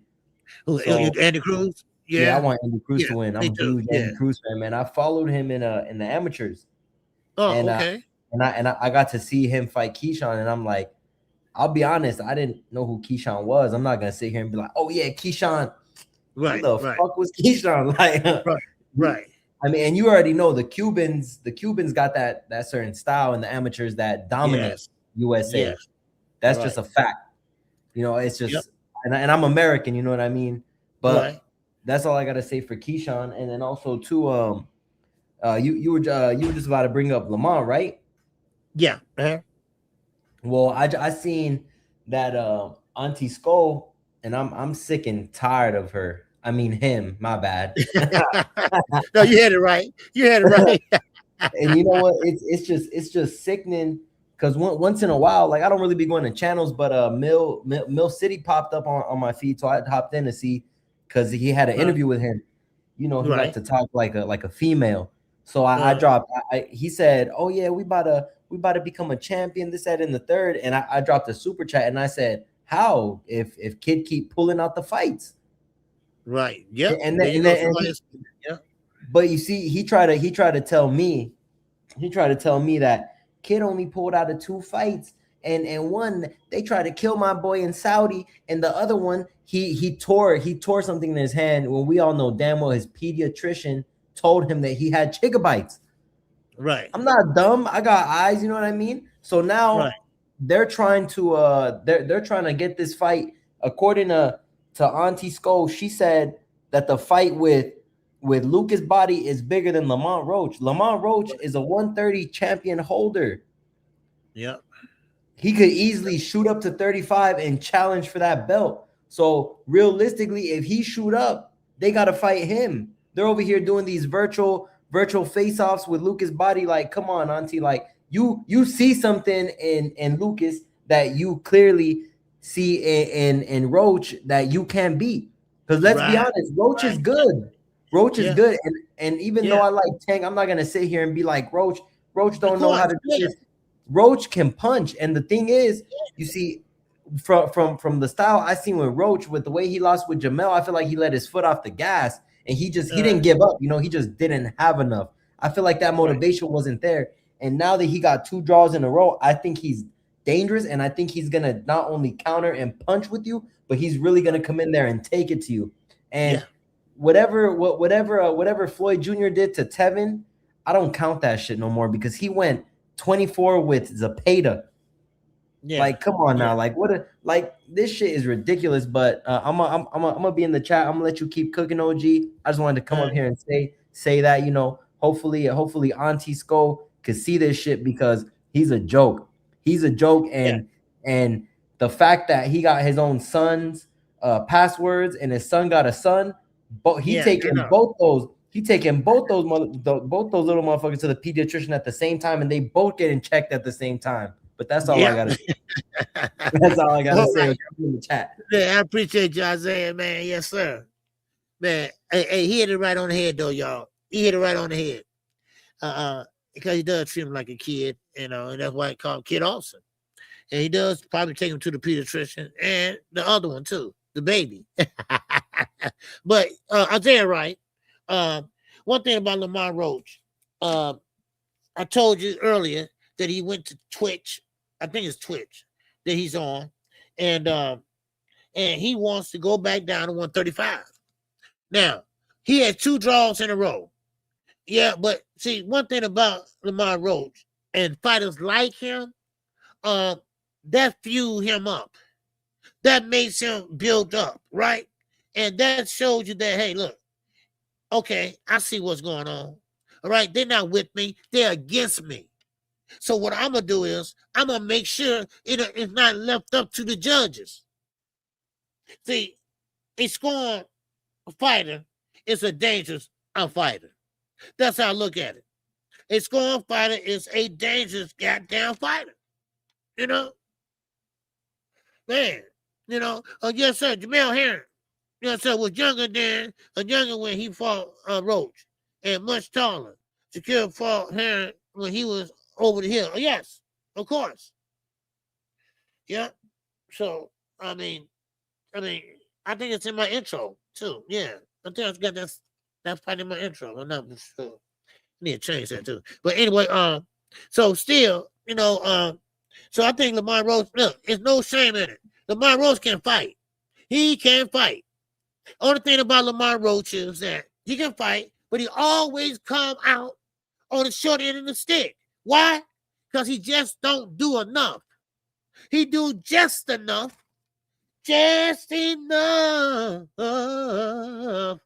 So, Andy Cruz? Yeah, I want Andy Cruz to win. I'm a huge Andy Cruz fan, man. I followed him in the amateurs. Oh, and, okay. And I got to see him fight Keyshawn, and I'm like, I'll be honest, I didn't know who Keyshawn was. I'm not gonna sit here and be like, oh yeah, Keyshawn. Right. Who the fuck was Keyshawn? Like, right. I mean, and you already know the Cubans got that certain style in the amateurs that dominate USA. Yes. That's just a fact. You know, it's just, and I'm American, you know what I mean? But that's all I got to say for Keyshawn. And then also too, you were just about to bring up Lamont, right? Yeah. Well, I seen that Auntie Skull, and I'm sick and tired of her. I mean him, my bad. No, you had it right. And you know what? It's just sickening. Because once in a while, like I don't really be going to channels, but Mill City popped up on my feed, so I hopped in to see because he had an interview with him. You know, he liked to talk like a female. So I dropped. He said, "Oh yeah, we about to become a champion." This, that, and the third. And I dropped a super chat and I said, "How if kid keep pulling out the fights?" Right. Yeah. But you see, he tried to tell me that kid only pulled out of 2 fights, and one they tried to kill my boy in Saudi, and the other one he tore something in his hand when we all know damn well his pediatrician told him that he had gigabytes. Right. I'm not dumb. I got eyes, you know what I mean? So now they're trying to they're trying to get this fight. According to Auntie Skull, she said that the fight with Lucas Body is bigger than Lamont Roach. Lamont Roach is a 130 champion holder. Yep. He could easily shoot up to 35 and challenge for that belt. So realistically, if he shoot up, they got to fight him. They're over here doing these virtual virtual face-offs with Lucas Body. Like, come on, Auntie. Like, you see something in Lucas that you clearly see in Roach that you can beat. Because let's be honest, Roach is good. Roach is good. And even though I like Tank, I'm not gonna sit here and be like Roach don't know how to do this. Roach can punch. And the thing is, you see, from the style I seen with Roach, with the way he lost with Jamel, I feel like he let his foot off the gas and he didn't give up. You know, he just didn't have enough. I feel like that motivation wasn't there. And now that he got 2 draws in a row, I think he's dangerous, and I think he's gonna not only counter and punch with you, but he's really gonna come in there and take it to you. And whatever Floyd Jr. did to Tevin, I don't count that shit no more, because he went 24 with Zepeda. Like, come on now, like this shit is ridiculous. But I'm gonna be in the chat. I'm gonna let you keep cooking, OG. I just wanted to come up here and say that, you know, hopefully Auntie Sko could see this shit, because he's a joke. He's a joke, and the fact that he got his own son's passwords and his son got a son, but he taking both those little motherfuckers to the pediatrician at the same time, and they both getting checked at the same time. But that's all I gotta say. That's all I gotta say in the chat. Yeah, I appreciate you, Isaiah, man. Yes, sir. Man, hey, he hit it right on the head, though, y'all. He hit it right on the head. Because he does treat him like a kid, you know, and that's why he called Kid Austin. And he does probably take him to the pediatrician and the other one too, the baby. But Isaiah, right? One thing about Lamar Roach, I told you earlier that he went to Twitch. I think it's Twitch that he's on, and he wants to go back down to 135. Now, he had 2 draws in a row. Yeah, but see, one thing about Lamar Roach and fighters like him, that fuel him up. That makes him build up, right? And that shows you that, hey, look, okay, I see what's going on. All right, they're not with me. They're against me. So what I'm going to do is I'm going to make sure it's not left up to the judges. See, a scorned fighter is a dangerous fighter. That's how I look at it. A scorned fighter is a dangerous goddamn fighter. You know? Man, you know, yes, sir, Jamel Herring, yes, sir, was younger when he fought Roach, and much taller. Shaquille fought Herring when he was over the hill. Yes, of course. Yeah. So, I think it's in my intro, too. Yeah. I think I've got that fight in my intro. I'm not sure. I need to change that too. But anyway, so still, you know, so I think Lamar Roach, look, there's no shame in it. Lamar Roach can fight. He can fight. Only thing about Lamar Roach is that he can fight, but he always come out on the short end of the stick. Why? Because he just don't do enough. He do just enough. Just enough for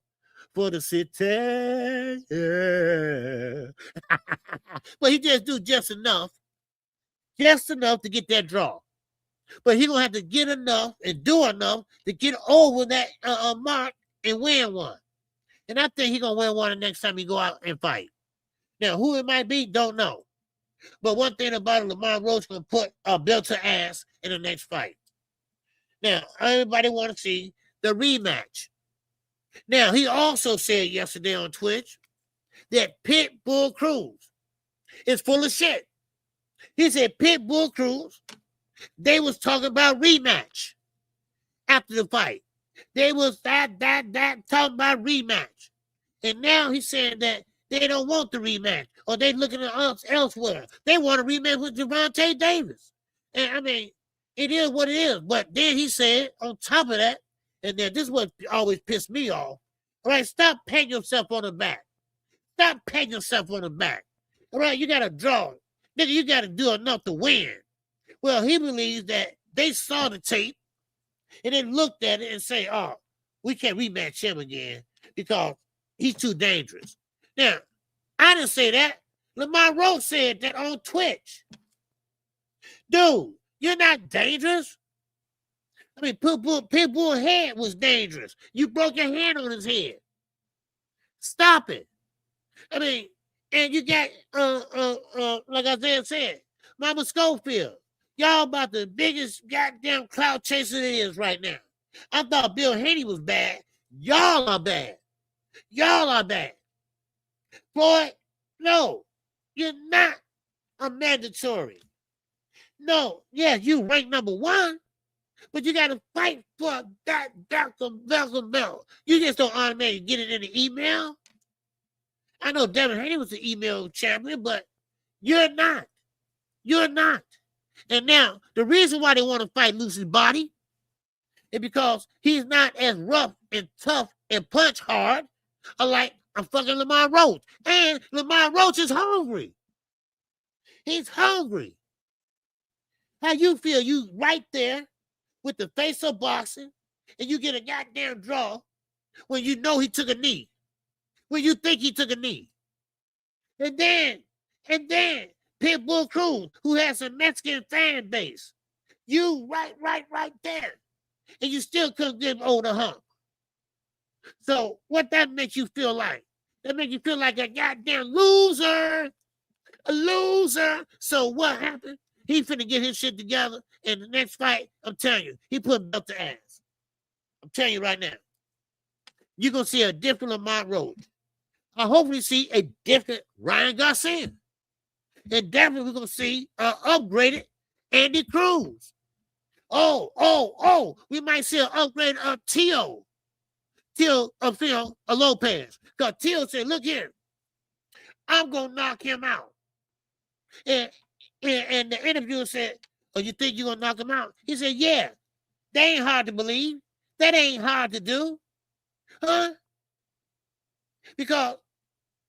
the city. Yeah. But he just do just enough to get that draw. But he gonna have to get enough and do enough to get over that mark and win one. And I think he gonna win one the next time he go out and fight. Now, who it might be, don't know. But one thing about it, Lamar Roach gonna put a belt to ass in the next fight. Now, everybody want to see the rematch. Now, he also said yesterday on Twitch that Pitbull Cruz is full of shit. He said Pitbull Cruz, they was talking about rematch after the fight. They was that talking about rematch. And now he's saying that they don't want the rematch, or they looking at us elsewhere. They want a rematch with Gervonta Davis. And I mean, it is what it is. But then he said, on top of that, and then this is what always pissed me off. All right, stop patting yourself on the back. Stop patting yourself on the back. All right, you got to draw. Nigga, you got to do enough to win. Well, he believes that they saw the tape and then looked at it and say, oh, we can't rematch him again because he's too dangerous. Now, I didn't say that. Lamar Roach said that on Twitch. Dude, you're not dangerous. I mean, Pitbull's head was dangerous. You broke your hand on his head. Stop it. I mean, And you got like Isaiah said, Mama Schofield. Y'all about the biggest goddamn clout chaser it is right now. I thought Bill Haney was bad. Y'all are bad. Y'all are bad. Floyd, no, you're not a mandatory. No, yes, you rank number 1, but you got to fight for that Malcolm belt. You just don't automatically get it in the email. I know Devin Haney was the email champion, but you're not. You're not. And now, the reason why they want to fight Lucy's body is because he's not as rough and tough and punch hard like a fucking Lamar Roach. And Lamar Roach is hungry. He's hungry. How you feel? You right there with the face of boxing and you get a goddamn draw when you know he took a knee. When you think he took a knee. And then Pitbull Cruz, who has a Mexican fan base. You right there. And you still couldn't get over the hump. So what that makes you feel like? That makes you feel like a goddamn loser. A loser. So what happened? He finna get his shit together. And the next fight, I'm telling you, he put belt to ass. I'm telling you right now. You're going to see a different Lamont Roach. I hopefully see a different Ryan Garcia. And definitely we're going to see an upgraded Andy Cruz. Oh, we might see an upgrade of Tio Lopez. Because Tio said, look here, I'm going to knock him out. And the interviewer said, oh, you think you're going to knock him out? He said, yeah, that ain't hard to believe. That ain't hard to do. Huh? Because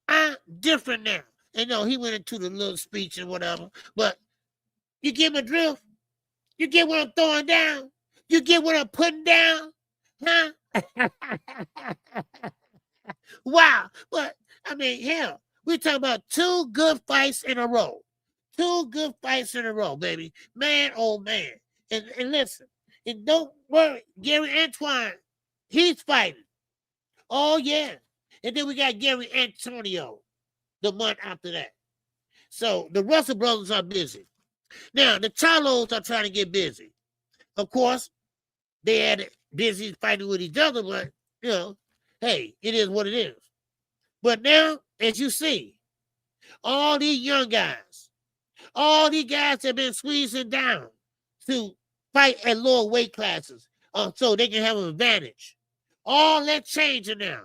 I'm different now. And he went into the little speech and whatever. But you get my drift? You get what I'm throwing down? You get what I'm putting down? Huh? Wow. But, I mean, hell, we're talking about 2 good fights in a row. 2 good fights in a row, baby. Man, oh, man. And listen, and don't worry, Gary Antoine, he's fighting. Oh, yeah. And then we got Gary Antonio the month after that. So the Russell brothers are busy. Now, the Charlos are trying to get busy. Of course, they had it busy fighting with each other, but, hey, it is what it is. But now, as you see, all these young guys, all these guys have been squeezing down to fight at lower weight classes so they can have an advantage. All that changing now.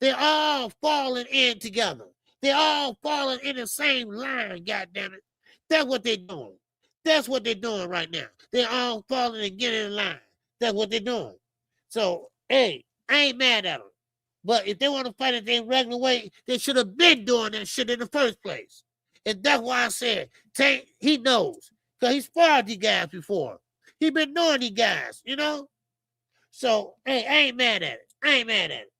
They're all falling in together. They're all falling in the same line, goddammit. That's what they're doing. That's what they're doing right now. They're all falling and getting in line. That's what they're doing. So, hey, I ain't mad at them. But if they want to fight at their regular way, they should have been doing that shit in the first place. And that's why I said, Tank, he knows. Because he sparred these guys before. He been knowing these guys, So, hey, I ain't mad at it. I ain't mad at it.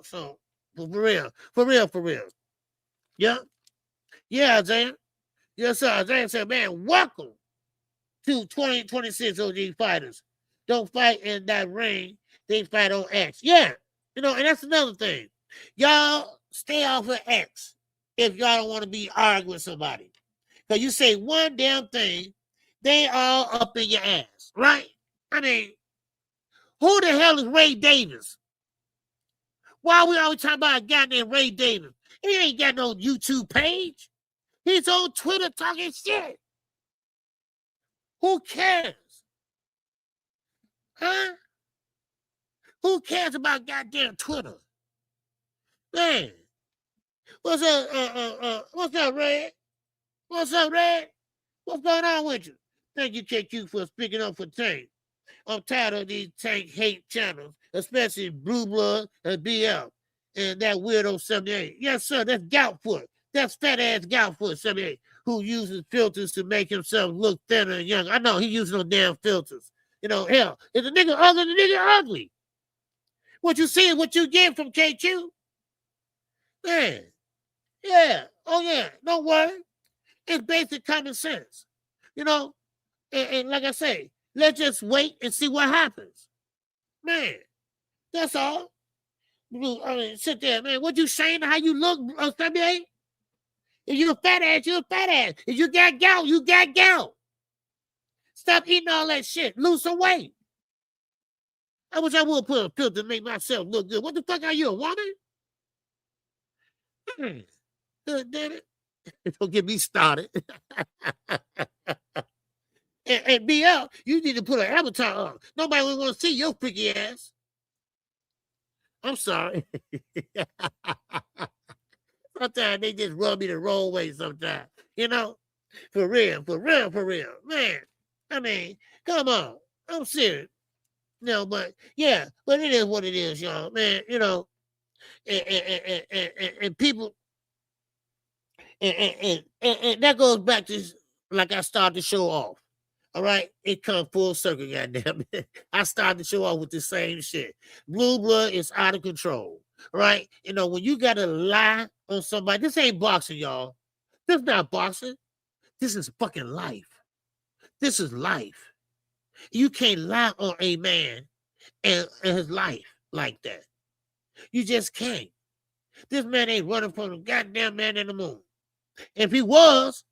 So, for real. Yeah. Yeah, Isaiah. Yes, sir. Isaiah said, man, welcome to 2026 OG fighters. Don't fight in that ring. They fight on X. Yeah. And that's another thing. Y'all stay off of X if y'all don't want to be arguing with somebody. Because you say one damn thing, they all up in your ass, right? I mean, who the hell is Ray Davis? Why are we always talking about a guy named Ray Davis? He ain't got no YouTube page. He's on Twitter talking shit. Who cares? Huh? Who cares about goddamn Twitter? Man. What's up, Red? What's up, Red? What's going on with you? Thank you, KQ, for speaking up for Tank. I'm tired of these Tank hate channels, especially Blue Blood and BL and that weirdo 78. Yes, sir, that's Goutfoot. That's fat-ass Goutfoot 78 who uses filters to make himself look thinner and younger. I know he uses no damn filters. Hell, if the nigga ugly, the nigga ugly. What you see is what you get from KQ. Man, yeah, oh yeah, don't worry. It's basic common sense. And like I say, let's just wait and see what happens. Man, that's all. I mean, sit there, man. What you saying? How you look, 78? If you're a fat ass, you're a fat ass. If you got gout, you got gout. Stop eating all that shit. Lose some weight. I wish I would put a pill to make myself look good. What the fuck are you, a woman? Good, damn it. Don't get me started. and BL, you need to put an avatar on. Nobody will want to see your freaky ass. I'm sorry. Sometimes they just rub me the wrong way sometimes. You know? For real. Man, I mean, come on. I'm serious. No, but yeah, but it is what it is, y'all. Man, you know, and people, and that goes back to, like I started the show off. All right, it comes full circle, goddamn it. I started the show off with the same shit. Blue blood is out of control, right? You know, when you gotta lie on somebody, this ain't boxing, y'all. This is not boxing. This is fucking life. This is life. You can't lie on a man and his life like that. You just can't. This man ain't running from the goddamn man in the moon. If he was,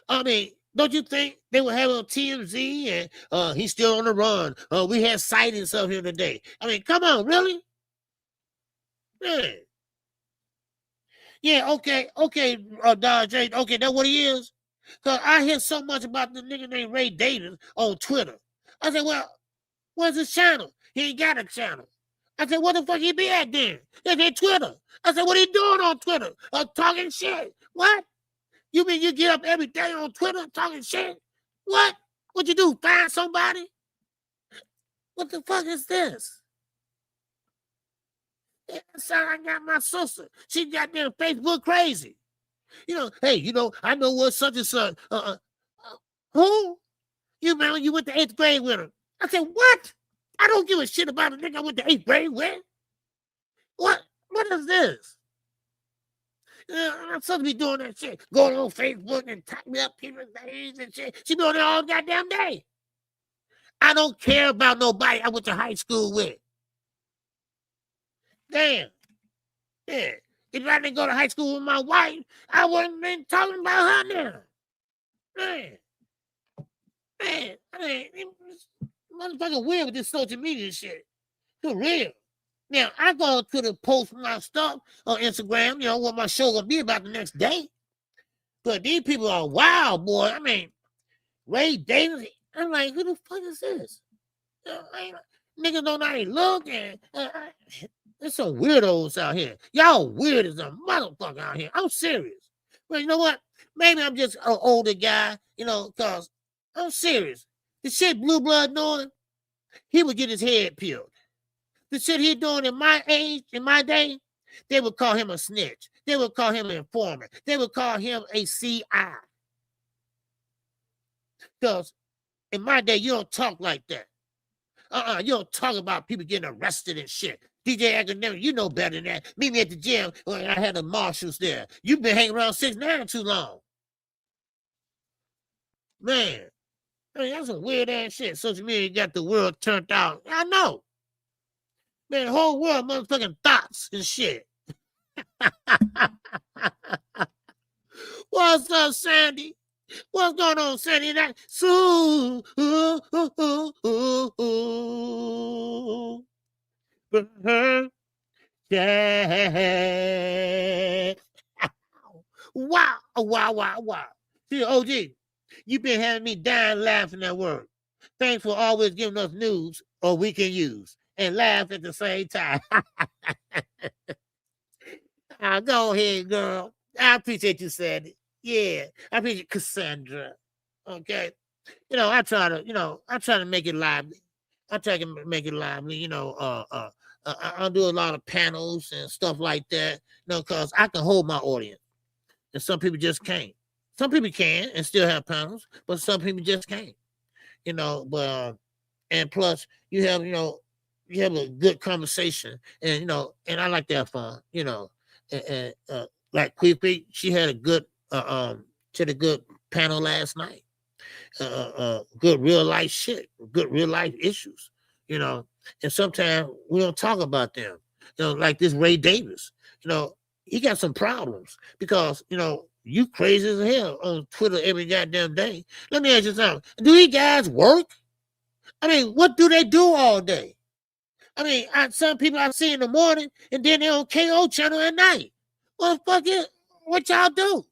I mean, don't you think they would have on TMZ and he's still on the run? We had sightings of him today. I mean, come on, really? Man. Yeah, okay, Dodge J, okay, that's what he is. Because I hear so much about the nigga named Ray Davis on Twitter. I said, well, where's his channel? He ain't got a channel. I said, what the fuck he be at then? It's at Twitter. I said, what he doing on Twitter? Talking shit. What? You mean you get up every day on Twitter talking shit? What? What you do, find somebody? What the fuck is this? Yeah, so I got my sister. She got them Facebook crazy. You know, hey, you know, I know what such and such. Who? You remember you went to 8th grade with her. I said, what? I don't give a shit about a nigga I went to 8th grade with. What is this? I'm supposed to be doing that shit. Going on Facebook and typing up people's names and shit. She be on there all goddamn day. I don't care about nobody I went to high school with. Damn. Yeah. If I didn't go to high school with my wife, I wouldn't been talking about her now. Man, I mean, it's motherfucking weird with this social media shit. For real. Now, I go to the post my stuff on Instagram, you know, what my show gonna be about the next day. But these people are wild, boy. I mean, Ray Davis, I'm like, who the fuck is this? Niggas don't know how to look, and there's some weirdos out here. Y'all weird as a motherfucker out here. I'm serious. Well, you know what? Maybe I'm just an older guy, you know, because I'm serious. The shit Blue Blood doing, he would get his head peeled. The shit he doing in my age, in my day, they would call him a snitch. They would call him an informant. They would call him a CI. Because in my day, you don't talk like that. You don't talk about people getting arrested and shit. DJ Academic, you know better than that. Meet me at the gym when I had the marshals there. You've been hanging around 6ix9ine too long. Man, I mean, that's some weird ass shit. Social media got the world turned out. I know. Man, the whole world motherfucking thoughts and shit. What's up, Sandy? What's going on, Sandy? So, yeah. Wow. See, OG, you've been having me dying laughing at work. Thanks for always giving us news or we can use and laugh at the same time. Go ahead, girl. I appreciate you, Sandy. Yeah, I appreciate Cassandra. Okay. You know, I try to make it lively. I do a lot of panels and stuff like that, you know, because I can hold my audience. And some people just can't. Some people can and still have panels, but some people just can't. You know, but and plus you have a good conversation, and you know, and I like to have fun, you know. And like Quippy, she had a good panel last night. Good real life shit, good real life issues, you know. And sometimes we don't talk about them. You know, like this Ray Davis, you know, he got some problems because, you know, You crazy as hell on Twitter every goddamn day. Let me ask you something. Do these guys work? I mean, what do they do all day? I mean, some people I see in the morning, and then they're on KO channel at night. What the fuck is, what y'all do?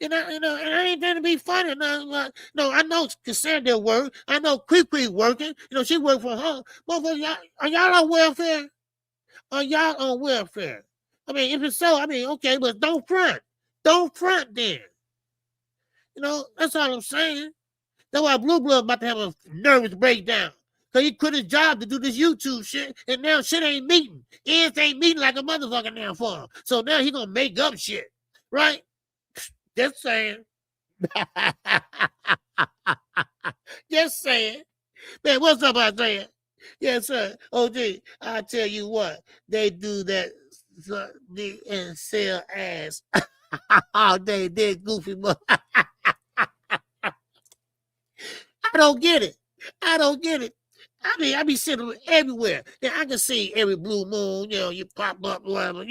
And I ain't trying to be funny. No, I know Cassandra work. I know Quick working. She work for her. Motherfucker, are y'all on welfare? Are y'all on welfare? I mean, if it's so, I mean, okay, but don't front. Don't front then. That's all I'm saying. That's why Blue Blood about to have a nervous breakdown. Because he quit his job to do this YouTube shit, and now shit ain't meeting. Ends ain't meeting like a motherfucker now for him. So now he gonna make up shit, right? Just saying. Just saying. Man, what's up, Isaiah? Yes, sir. OG, I tell you what, they do that and sell ass all day. They're goofy mother. I don't get it. I don't get it. I mean, I be sitting everywhere. Yeah, I can see every blue moon, you pop up, whatever,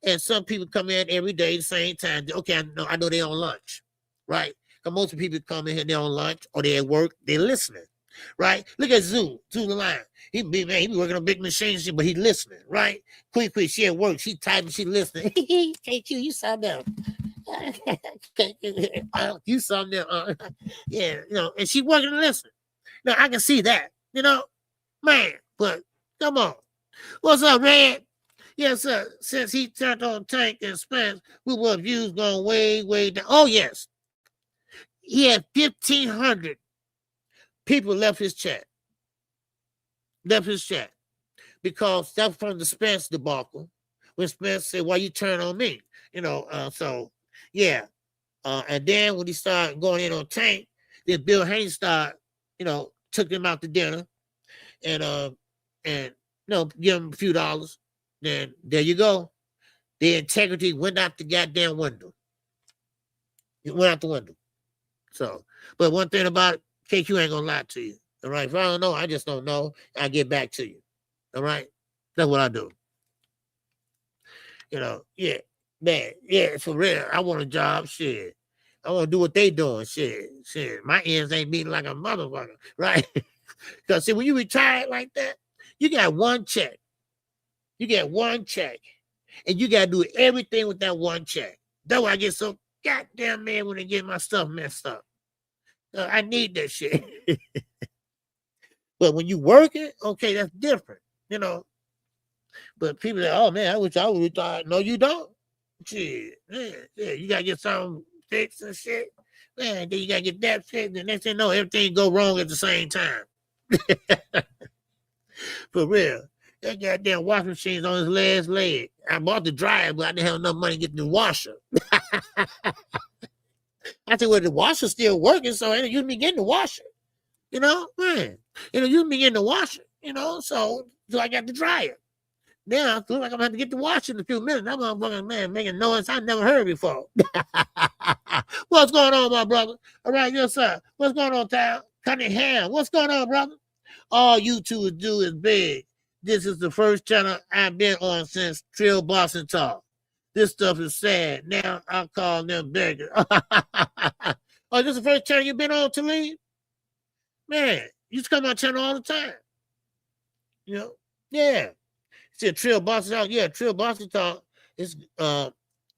and some people come in every day the same time. Okay, I know they're on lunch, right? Because most of the people come in here, they're on lunch or they're at work, they're listening, right? Look at Zoo the Lion. He be working on big machines, but he listening, right? Quick, she at work, she typing, she listening. KQ, you saw them. You saw them. Yeah, and she working and listening. Now, I can see that. Man, but come on. What's up, Red? Yes, sir. Since he turned on Tank and Spence, we were views going way, way down. Oh, yes. He had 1,500 people left his chat. Because that was from the Spence debacle. When Spence said, why you turn on me? So, yeah. And then when he started going in on Tank, then Bill Haynes started, took him out to dinner and give him a few dollars. Then there you go. The integrity went out the goddamn window. It went out the window. So, but one thing about it, KQ ain't gonna lie to you. All right. If I don't know, I just don't know. I'll get back to you. All right. That's what I do. Yeah, man, yeah, for real. I want a job, shit. I want to do what they doing, shit. My ends ain't meeting like a motherfucker, right? Because, see, when you retire like that, you got one check. You get one check. And you got to do everything with that one check. That's why I get so goddamn mad when they get my stuff messed up. I need that shit. But when you working, okay, that's different, But people say, oh, man, I wish I would retire. No, you don't. Shit, man, yeah, you got to get something fixed and shit. Man, then you got to get that fixed. And next thing you know, everything go wrong at the same time. For real. That goddamn washing machine's on his last leg. I bought the dryer, but I didn't have enough money to get the washer. I said, well, the washer's still working, so you be getting the washer. Man. You be getting the washer, so I got the dryer. Now I feel like I'm going to get the washer in a few minutes. That motherfucking man making noise I never heard before. What's going on, my brother? All right, yes, sir. What's going on, Tal? Cunningham, what's going on, brother? All you two do is big. This is the first channel I've been on since Trill Boxing Talk. This stuff is sad. Now I'll call them beggars. Oh, this is the first channel you've been on, Talib? Man, you used to come on my channel all the time. Yeah. See, Trill Boxing Talk. Yeah, Trill Boxing Talk is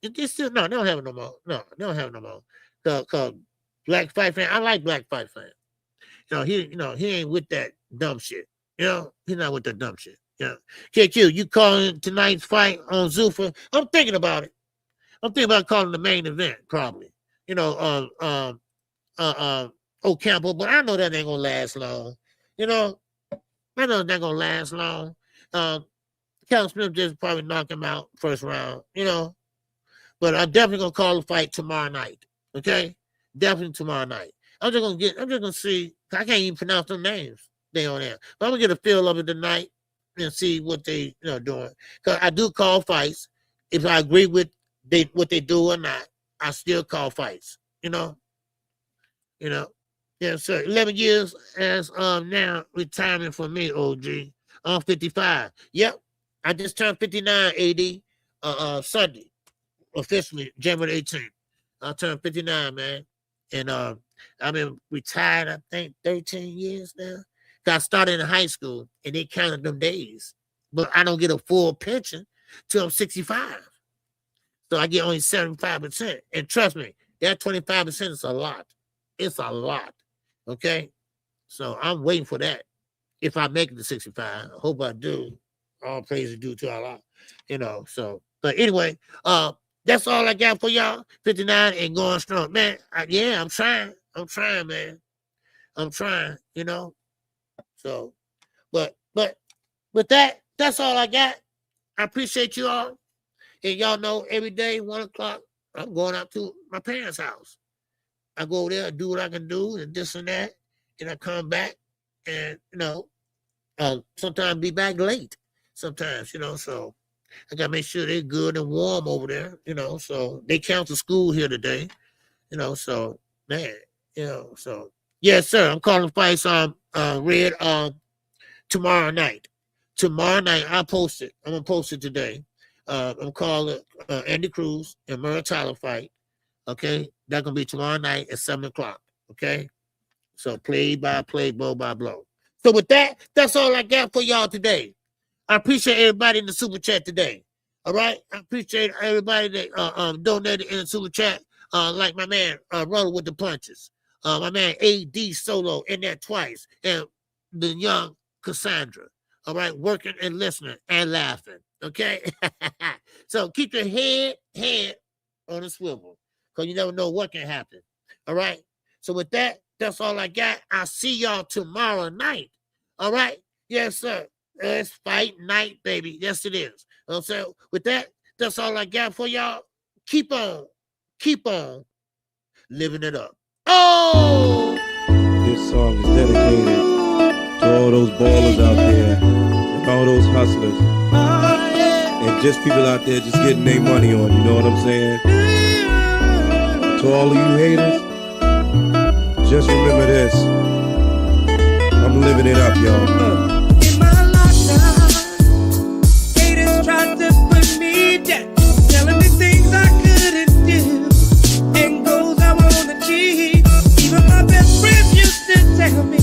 it's still they don't have it no more. No, they don't have it no more. Cause Black Fight Fan. I like Black Fight Fan. He ain't with that dumb shit. He's not with that dumb shit. KQ, you calling tonight's fight on Zuffa? I'm thinking about it. I'm thinking about calling the main event, probably. Ocampo, but I know that ain't gonna last long. I know that ain't gonna last long. Cal Smith just probably knock him out first round, But I'm definitely gonna call the fight tomorrow night. Okay? Definitely tomorrow night. I'm just gonna see. I can't even pronounce their names. They on there. But I'm gonna get a feel of it tonight and see what they doing. Because I do call fights. If I agree with what they do or not, I still call fights. Yes, sir. 11 years as now retirement for me, OG. I'm 55. Yep. I just turned 59 AD Sunday. Officially January 18th. I turned 59, man. And I've been retired, I think, 13 years now. I started in high school, and they counted them days. But I don't get a full pension till I'm 65. So I get only 75%. And trust me, that 25% is a lot. It's a lot. Okay? So I'm waiting for that. If I make it to 65, I hope I do. All praise is due to Allah. You know, so, but anyway, that's all I got for y'all. 59 and going strong. Man, yeah, I'm trying. I'm trying, man. I'm trying, you know. So, but with that, that's all I got. I appreciate you all. And y'all know every day, 1 o'clock, I'm going out to my parents' house. I go over there and do what I can do and this and that. And I come back and, you know, sometimes be back late. Sometimes, you know, so I got to make sure they're good and warm over there, you know. So they cancel school here today, you know. So, man, you know, so. Yes, sir. I'm calling fights on Red tomorrow night. Tomorrow night, I'll post it. I'm going to post it today. I'm calling Andy Cruz and Murray Tyler fight. Okay? That's going to be tomorrow night at 7 o'clock. Okay? So play by play, blow by blow. So with that, that's all I got for y'all today. I appreciate everybody in the super chat today. All right? I appreciate everybody that donated in the super chat, like my man, Rolling with the Punches. My man, AD Solo in there twice. And the young Cassandra. All right? Working and listening and laughing. Okay? So keep your head on a swivel. Because you never know what can happen. All right? So with that, that's all I got. I'll see y'all tomorrow night. All right? Yes, sir. It's fight night, baby. Yes, it is. So with that, that's all I got for y'all. Keep on living it up. Oh! This song is dedicated to all those ballers out there and all those hustlers. And just people out there just getting their money on, you know what I'm saying? To all of you haters, just remember this. I'm living it up, y'all. In my lifetime, haters tried to put me down, telling me things I couldn't do, and goals I won't achieve. Even my best friends used to tell me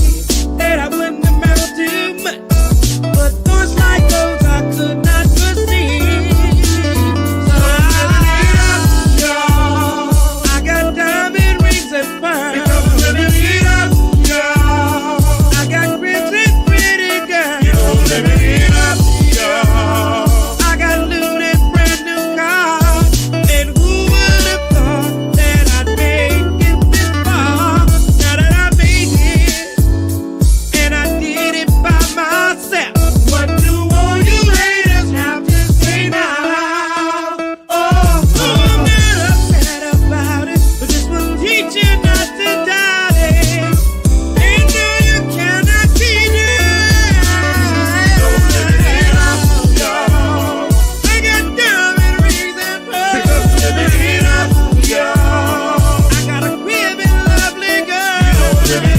that I wouldn't amount to much, but thoughts like those I could not foresee. So I got diamond rings and pearls. I got looted brand new cars, and who would have thought that I'd make it this far? Now that I made it, and I did it by myself, what do all you haters have to say now? Oh, I'm not upset about it, but this will teach you not to doubt it. And no, you cannot keep it. I got a crib and lovely girl.